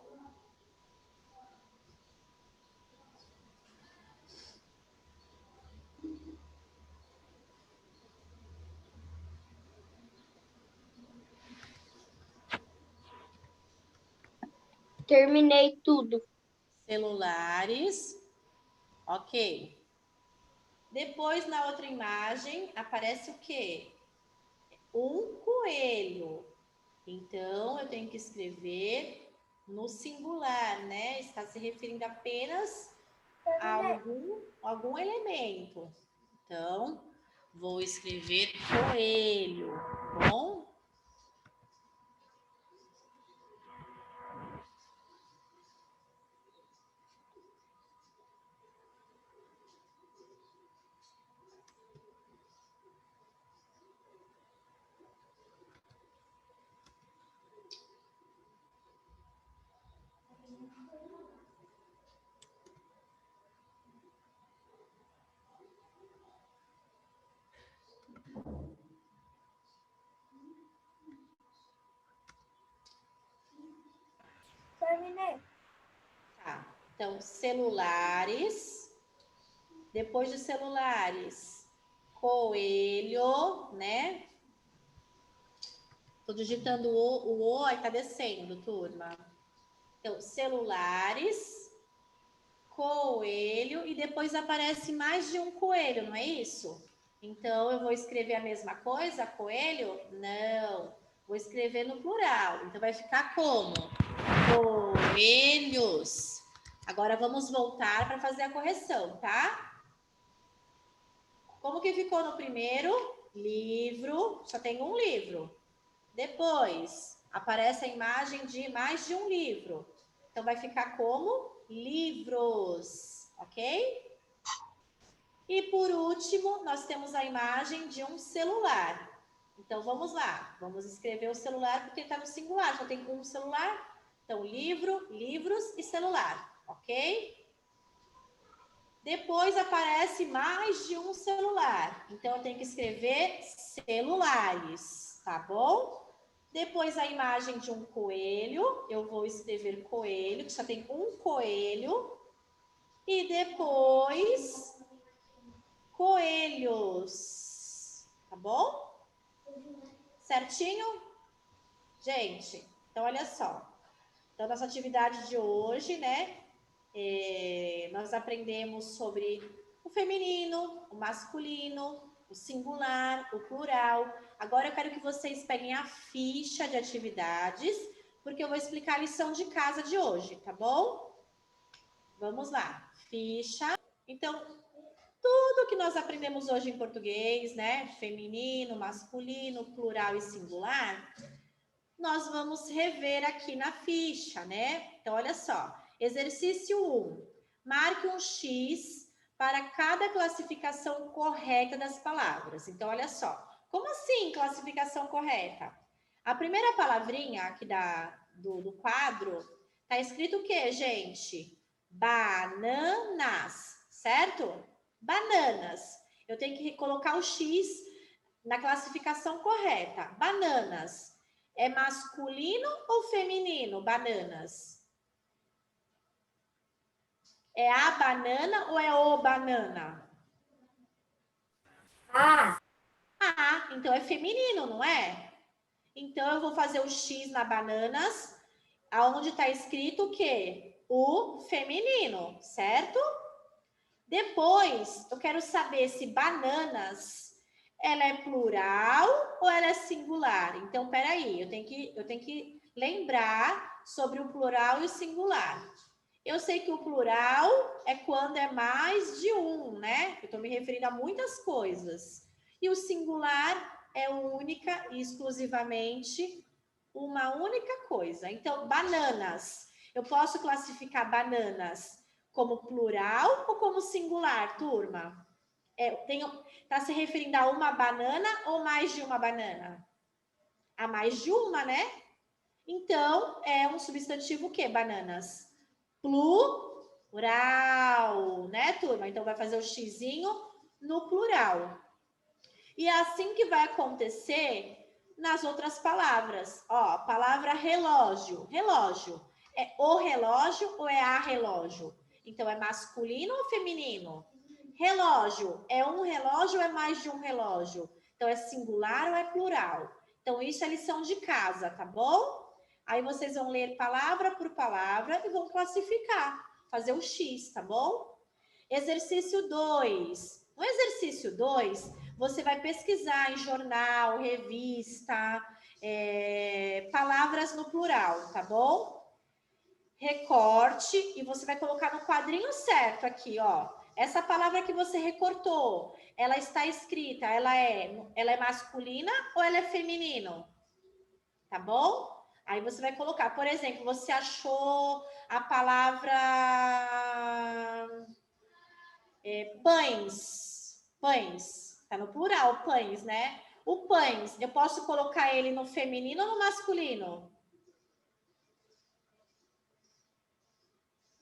Terminei tudo. Celulares, ok. Depois, na outra imagem, aparece o quê? Um coelho. Então, eu tenho que escrever no singular, né? Está se referindo apenas a algum elemento. Então, vou escrever coelho, tá bom? Terminei. Tá. Então, celulares. Depois de celulares, coelho, né? Tô digitando o O, aí tá descendo, turma. Então, celulares, coelho, e depois aparece mais de um coelho, não é isso? Então, eu vou escrever a mesma coisa, coelho? Não. Vou escrever no plural. Então, vai ficar como? Coelhos. Agora, vamos voltar para fazer a correção, tá? Como que ficou no primeiro? Livro, só tem um livro. Depois, aparece a imagem de mais de um livro. Então, vai ficar como livros, ok? E, por último, nós temos a imagem de um celular. Então, vamos lá. Vamos escrever o celular, porque está no singular. Só tem um celular. Então, livro, livros e celular, ok? Depois aparece mais de um celular. Então, eu tenho que escrever celulares, tá bom? Depois, a imagem de um coelho. Eu vou escrever coelho, que só tem um coelho. E depois, coelhos. Tá bom? Certinho? Gente, então, olha só. Então, nossa atividade de hoje, né? Nós aprendemos sobre o feminino, o masculino, o singular, o plural. Agora eu quero que vocês peguem a ficha de atividades, porque eu vou explicar a lição de casa de hoje, tá bom? Vamos lá. Ficha. Então, tudo que nós aprendemos hoje em português, né? Feminino, masculino, plural e singular, nós vamos rever aqui na ficha, né? Então, olha só. Exercício 1. Marque um X para cada classificação correta das palavras. Então, olha só. Como assim classificação correta? A primeira palavrinha aqui do quadro está escrito o quê, gente? Bananas, certo? Bananas. Eu tenho que colocar o X na classificação correta. Bananas. É masculino ou feminino, bananas? É a banana ou é o banana? Então é feminino, não é? Então eu vou fazer o X na bananas, aonde está escrito o quê? O feminino, certo? Depois, eu quero saber se bananas, ela é plural ou ela é singular. Então, peraí, eu tenho que lembrar sobre o plural e o singular. Eu sei que o plural é quando é mais de um, né? Eu estou me referindo a muitas coisas. E o singular é única e exclusivamente uma única coisa. Então, bananas. Eu posso classificar bananas como plural ou como singular, turma? Está se referindo a uma banana ou mais de uma banana? A mais de uma, né? Então, é um substantivo o quê? Bananas. Plural, né, turma? Então, vai fazer o xizinho no plural. E é assim que vai acontecer nas outras palavras. Ó, a palavra relógio. Relógio. É o relógio ou é a relógio? Então, é masculino ou feminino? Relógio. É um relógio ou é mais de um relógio? Então, é singular ou é plural? Então, isso é lição de casa, tá bom? Aí vocês vão ler palavra por palavra e vão classificar, fazer o X, tá bom? Exercício 2. No exercício 2, você vai pesquisar em jornal, revista, palavras no plural, tá bom? Recorte e você vai colocar no quadrinho certo aqui, ó. Essa palavra que você recortou, ela está escrita, ela é masculina ou ela é feminino? Tá bom? Aí você vai colocar, por exemplo, você achou a palavra pães. Pães. Tá no plural, pães, né? O pães, eu posso colocar ele no feminino ou no masculino?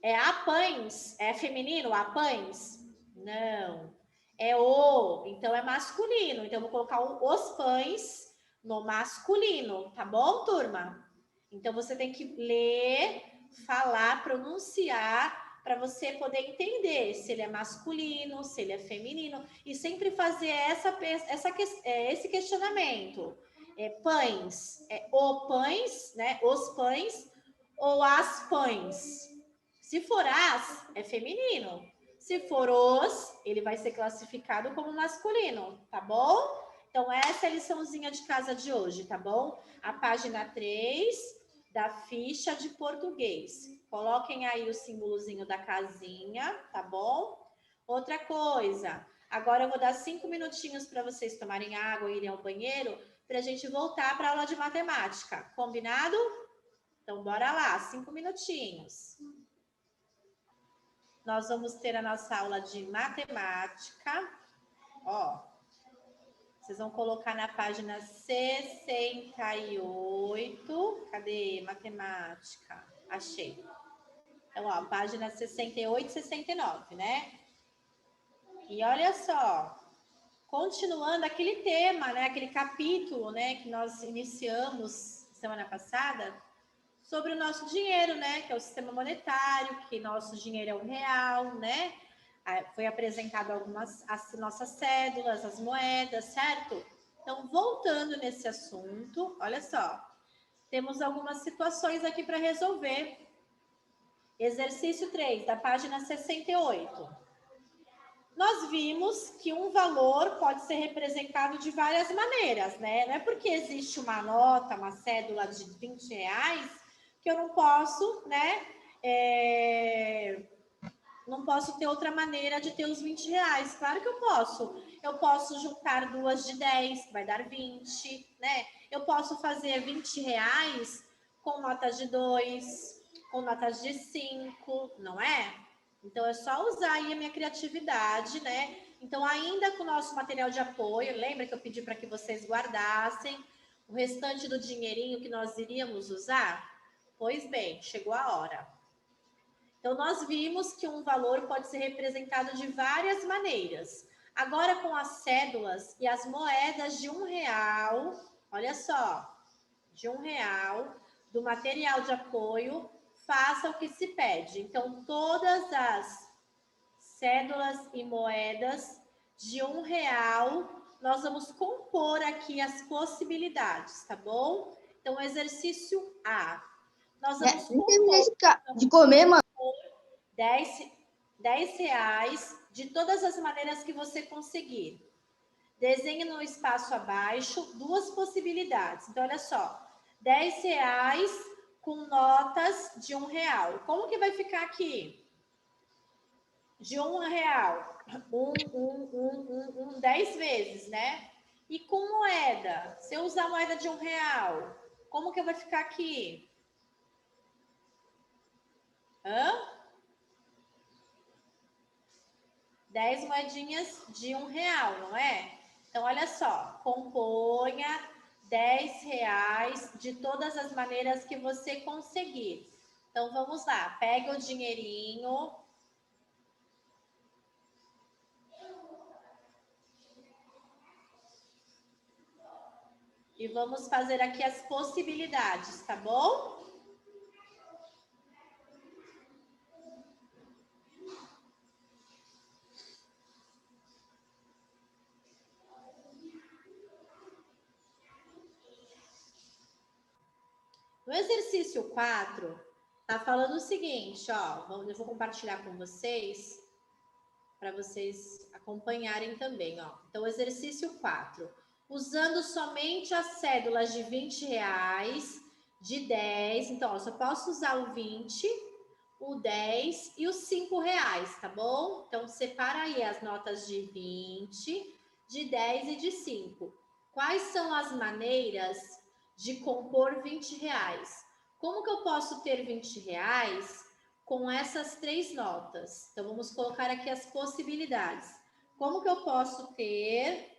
É a pães? É feminino, a pães? Não. É o, então é masculino. Então eu vou colocar os pães no masculino, tá bom, turma? Então, você tem que ler, falar, pronunciar, para você poder entender se ele é masculino, se ele é feminino, e sempre fazer esse questionamento. Pães, o pães, né? Os pães ou as pães. Se for as, é feminino. Se for os, ele vai ser classificado como masculino, tá bom? Então, essa é a liçãozinha de casa de hoje, tá bom? A página 3 da ficha de português. Coloquem aí o símbolozinho da casinha, tá bom? Outra coisa, Agora eu vou dar 5 minutinhos para vocês tomarem água e irem ao banheiro, para a gente voltar para a aula de matemática. Combinado? Então, bora lá, 5 minutinhos. Nós vamos ter a nossa aula de matemática. Ó, vocês vão colocar na página 68. Cadê? Matemática. Achei. Então, ó, página 68 e 69, né? E olha só, continuando aquele tema, né? Aquele capítulo, né? Que nós iniciamos semana passada, sobre o nosso dinheiro, né? Que é o sistema monetário, que nosso dinheiro é o real, né? Foi apresentado as nossas cédulas, as moedas, certo? Então, voltando nesse assunto, olha só. Temos algumas situações aqui para resolver. Exercício 3, da página 68. Nós vimos que um valor pode ser representado de várias maneiras, né? Não é porque existe uma nota, uma cédula de R$20 que eu não posso, né? Não posso ter outra maneira de ter os R$20. Claro que eu posso. Eu posso juntar duas de 10, que vai dar 20, né? Eu posso fazer R$20 com notas de 2, com notas de 5, não é? Então, é só usar aí a minha criatividade, né? Então, ainda com o nosso material de apoio, lembra que eu pedi para que vocês guardassem o restante do dinheirinho que nós iríamos usar? Pois bem, chegou a hora. Então, nós vimos que um valor pode ser representado de várias maneiras. Agora, com as cédulas e as moedas de R$1, olha só, de R$1, do material de apoio, faça o que se pede. Então, todas as cédulas e moedas de R$1, nós vamos compor aqui as possibilidades, tá bom? Então, exercício A. Nós vamos compor De comer, mano. R$10 de todas as maneiras que você conseguir. Desenhe no espaço abaixo duas possibilidades. Então, olha só. R$10 com notas de R$1. Como que vai ficar aqui? De R$1. 10 vezes, né? E com moeda? Se eu usar moeda de R$1, como que vai ficar aqui? 10 moedinhas de R$1, não é? Então, olha só. Componha R$10 de todas as maneiras que você conseguir. Então, vamos lá. Pega o dinheirinho. E vamos fazer aqui as possibilidades, tá bom? No exercício 4, tá falando o seguinte, ó, eu vou compartilhar com vocês, para vocês acompanharem também, ó. Então, exercício 4. Usando somente as cédulas de R$20, de 10, então, ó, só posso usar o 20, o 10 e os R$5, tá bom? Então, separa aí as notas de 20, de 10 e de 5. Quais são as maneiras de compor R$20? Como que eu posso ter R$20 com essas três notas? Então, vamos colocar aqui as possibilidades. Como que eu posso ter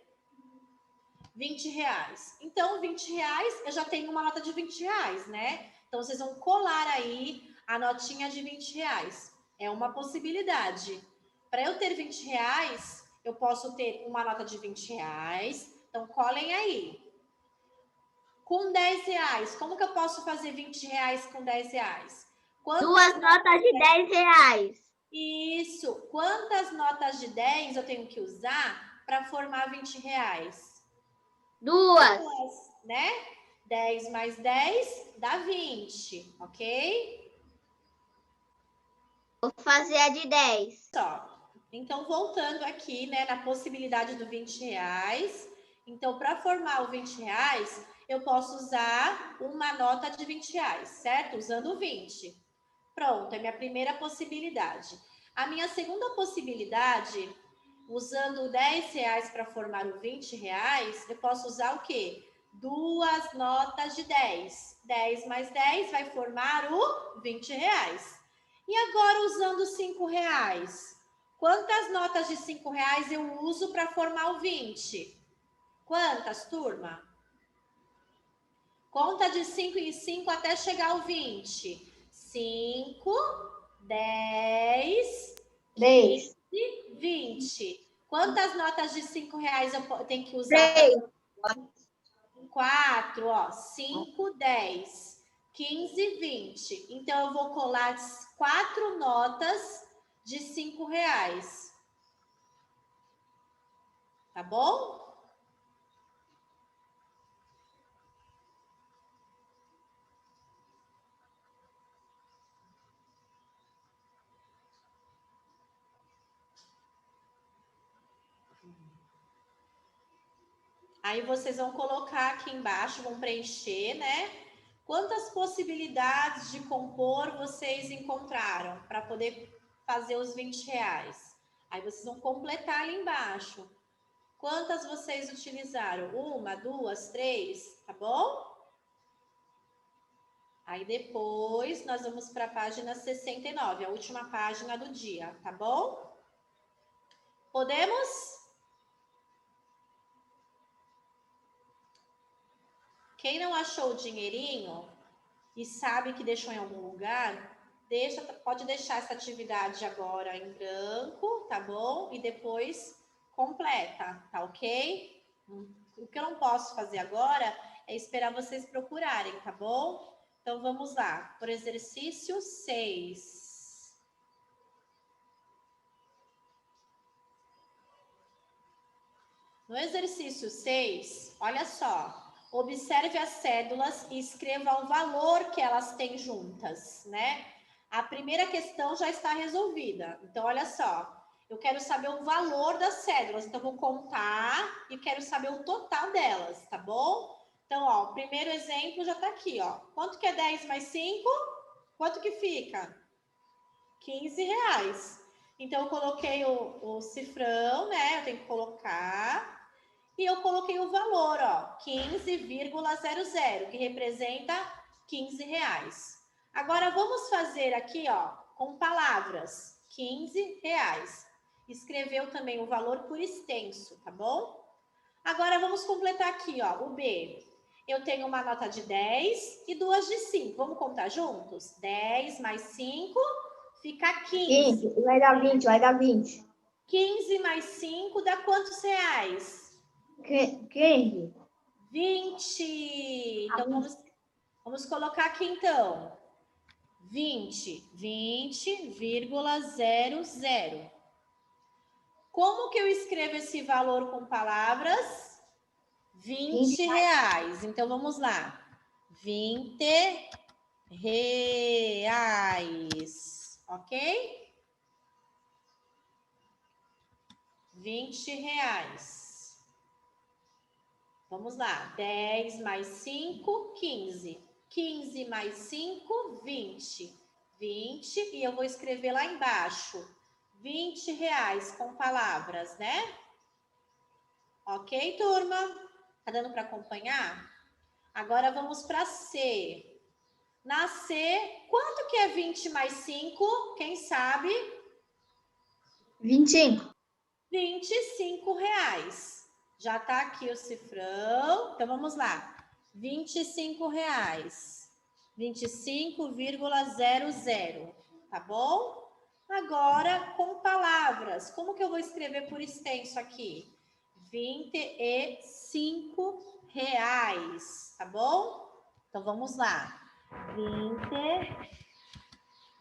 R$20? Então, R$20, eu já tenho uma nota de R$20, né? Então, vocês vão colar aí a notinha de R$20. É uma possibilidade. Para eu ter R$20, eu posso ter uma nota de R$20. Então, colhem aí. Com R$10, como que eu posso fazer R$20 com R$10? Duas notas de R$10. Isso. Quantas notas de 10 eu tenho que usar para formar R$20? Duas. Duas, né? 10 mais 10 dá 20, ok? Vou fazer a de 10. Só. Então, voltando aqui, né, na possibilidade do R$20. Então, para formar o R$20, eu posso usar uma nota de R$20, certo? Usando o 20. Pronto, é minha primeira possibilidade. A minha segunda possibilidade usando R$10 para formar o R$20, eu posso usar o quê? 2 notas de 10. 10 mais 10 vai formar o R$20. E agora, usando R$5, quantas notas de R$5 eu uso para formar o 20? Quantas, turma? Conta de 5 em 5 até chegar ao 20. 5, 10, 3. 15, 20. Quantas notas de R$5 eu tenho que usar? 3. 4, ó. 5, 10, 15, 20. Então, eu vou colar 4 notas de R$5. Tá bom? Aí vocês vão colocar aqui embaixo, vão preencher, né? Quantas possibilidades de compor vocês encontraram para poder fazer os R$20? Aí vocês vão completar ali embaixo. Quantas vocês utilizaram? 1, 2, 3, tá bom? Aí depois nós vamos para a página 69, a última página do dia, tá bom? Podemos? Quem não achou o dinheirinho e sabe que deixou em algum lugar, pode deixar essa atividade agora em branco, tá bom? E depois completa, tá ok? O que eu não posso fazer agora é esperar vocês procurarem, tá bom? Então, vamos lá. Por exercício 6. No exercício 6, olha só. Observe as cédulas e escreva o valor que elas têm juntas, né? A primeira questão já está resolvida. Então, olha só. Eu quero saber o valor das cédulas. Então, vou contar e quero saber o total delas, tá bom? Então, ó, o primeiro exemplo já está aqui, ó. Quanto que é 10 mais 5? Quanto que fica? R$15. Então, eu coloquei o cifrão, né? Eu tenho que colocar. E eu coloquei o valor, ó, 15,00, que representa R$15. Agora, vamos fazer aqui, ó, com palavras, R$15. Escreveu também o valor por extenso, tá bom? Agora, vamos completar aqui, ó, o B. Eu tenho uma nota de 10 e 2 de 5. Vamos contar juntos? 10 mais 5 fica 15. 15. Vai dar 20, vai dar 20. 15 mais 5 dá quantos reais? 15. 20. Então, vamos colocar aqui, então. 20,00. Como que eu escrevo esse valor com palavras? R$20. Então, vamos lá. R$20. Ok? R$20. Vamos lá. 10 mais 5, 15. 15 mais 5, 20. 20, e eu vou escrever lá embaixo. R$20 com palavras, né? Ok, turma? Tá dando para acompanhar? Agora vamos para C. Na C, quanto que é 20 mais 5? Quem sabe? 25. R$25. Já tá aqui o cifrão. Então, vamos lá. R$25. 25,00. Tá bom? Agora, com palavras. Como que eu vou escrever por extenso aqui? R$25. Tá bom? Então, vamos lá.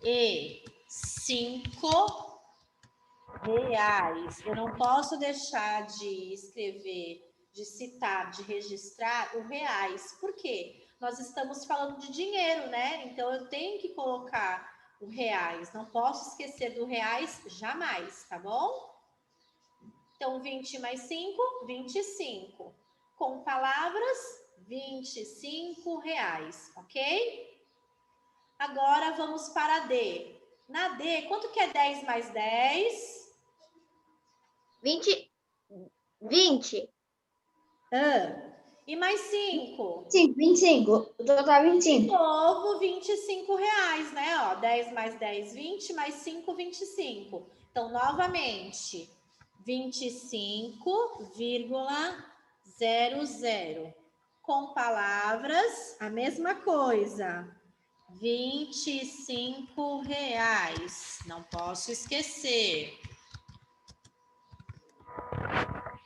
25 reais. Eu não posso deixar de escrever, de citar, de registrar o reais. Por quê? Nós estamos falando de dinheiro, né? Então, eu tenho que colocar o reais. Não posso esquecer do reais jamais, tá bom? Então, 20 mais 5, 25. Com palavras, R$25, ok? Agora, vamos para D. Na D, quanto que é 10 mais 10? 20. Ah, e mais 5? 25. O total é De 25. novo, R$ 25, né? Ó, 10 mais 10, 20, mais 5, 25. Então, novamente, 25,00. Com palavras, a mesma coisa. R$ 25. Não posso esquecer.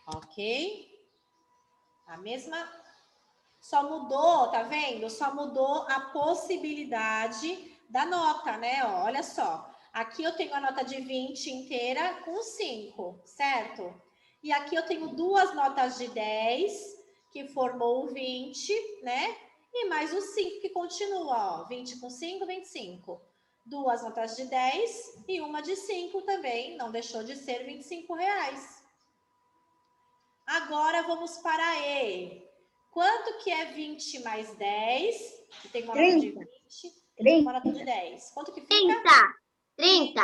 Ok? A mesma. Só mudou, tá vendo? Só mudou a possibilidade da nota, né? Ó, olha só. Aqui eu tenho a nota de 20 inteira com 5, certo? E aqui eu tenho duas notas de 10, que formou o 20, né? E mais o 5 que continua, ó. 20 com 5, 25. Duas notas de 10 e uma de 5 também, não deixou de ser R$ 25. Agora vamos para E. Quanto que é 20 mais 10? Que tem uma nota de 20 e uma nota de 10. Quanto que fica? 30.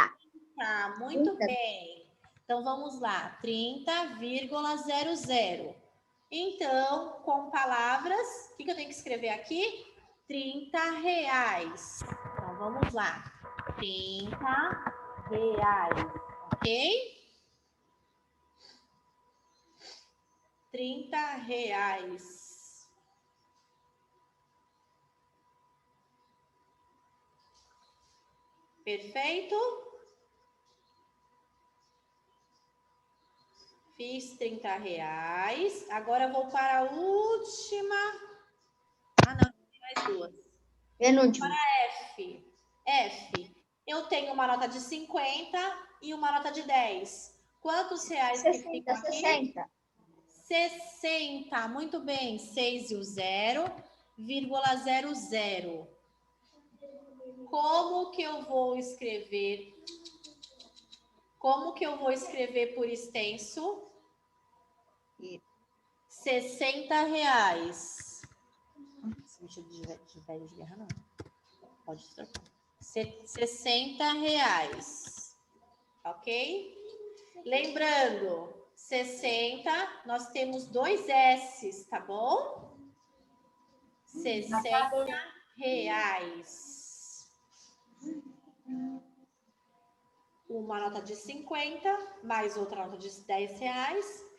Tá, muito bem. Então, vamos lá. 30,00. Então, com palavras, o que eu tenho que escrever aqui? R$ 30. Então, vamos lá. R$ 30, ok? R$ 30. Perfeito? Fiz R$ 30. Agora vou para a última. Ah, não, tem mais duas. Penúltimo. F. Eu tenho uma nota de 50 e uma nota de 10. Quantos reais que 60, ficam aqui? 60. 60. Muito bem. 6 e o 0,00. Como que eu vou escrever? Como que eu vou escrever por extenso? R$ 60. Esse bicho de velho de guerra, não. Pode trocar. R$ 60. Ok? Lembrando, 60, nós temos dois S's, tá bom? R$ 60. Uma nota de 50, mais outra nota de R$ 10,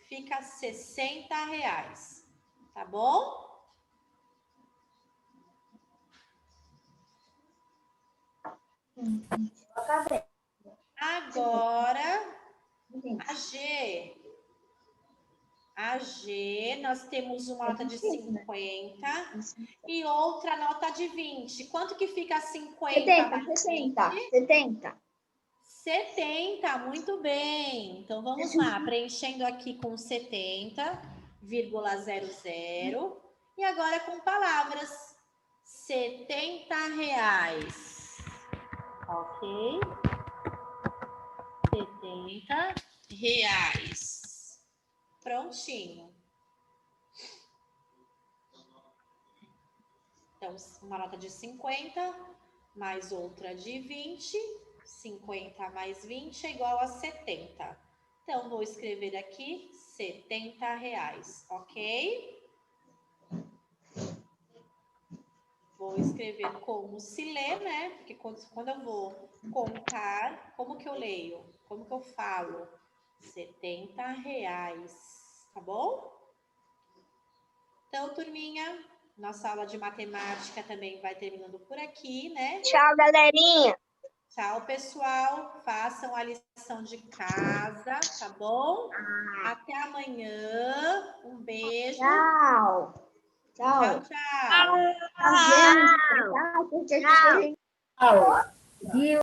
fica R$ 60. Tá bom? Agora, a G, nós temos uma nota de 50 e outra nota de 20. Quanto que fica 50 mais 70. 70, muito bem. Então, vamos lá, preenchendo aqui com 70,00. E agora com palavras. R$ 70. Ok? R$ 70. Prontinho. Então, uma nota de 50, mais outra de 20. 50 mais 20 é igual a 70. Então, vou escrever aqui R$ 70, ok? Vou escrever como se lê, né? Porque quando eu vou contar, como que eu leio? Como que eu falo? R$ 70, tá bom? Então, turminha, nossa aula de matemática também vai terminando por aqui, né? Tchau, galerinha. Tchau, pessoal. Façam a lição de casa, tá bom? Até amanhã. Um beijo. Tchau. Tchau, tchau. Tchau. Tchau. Tchau.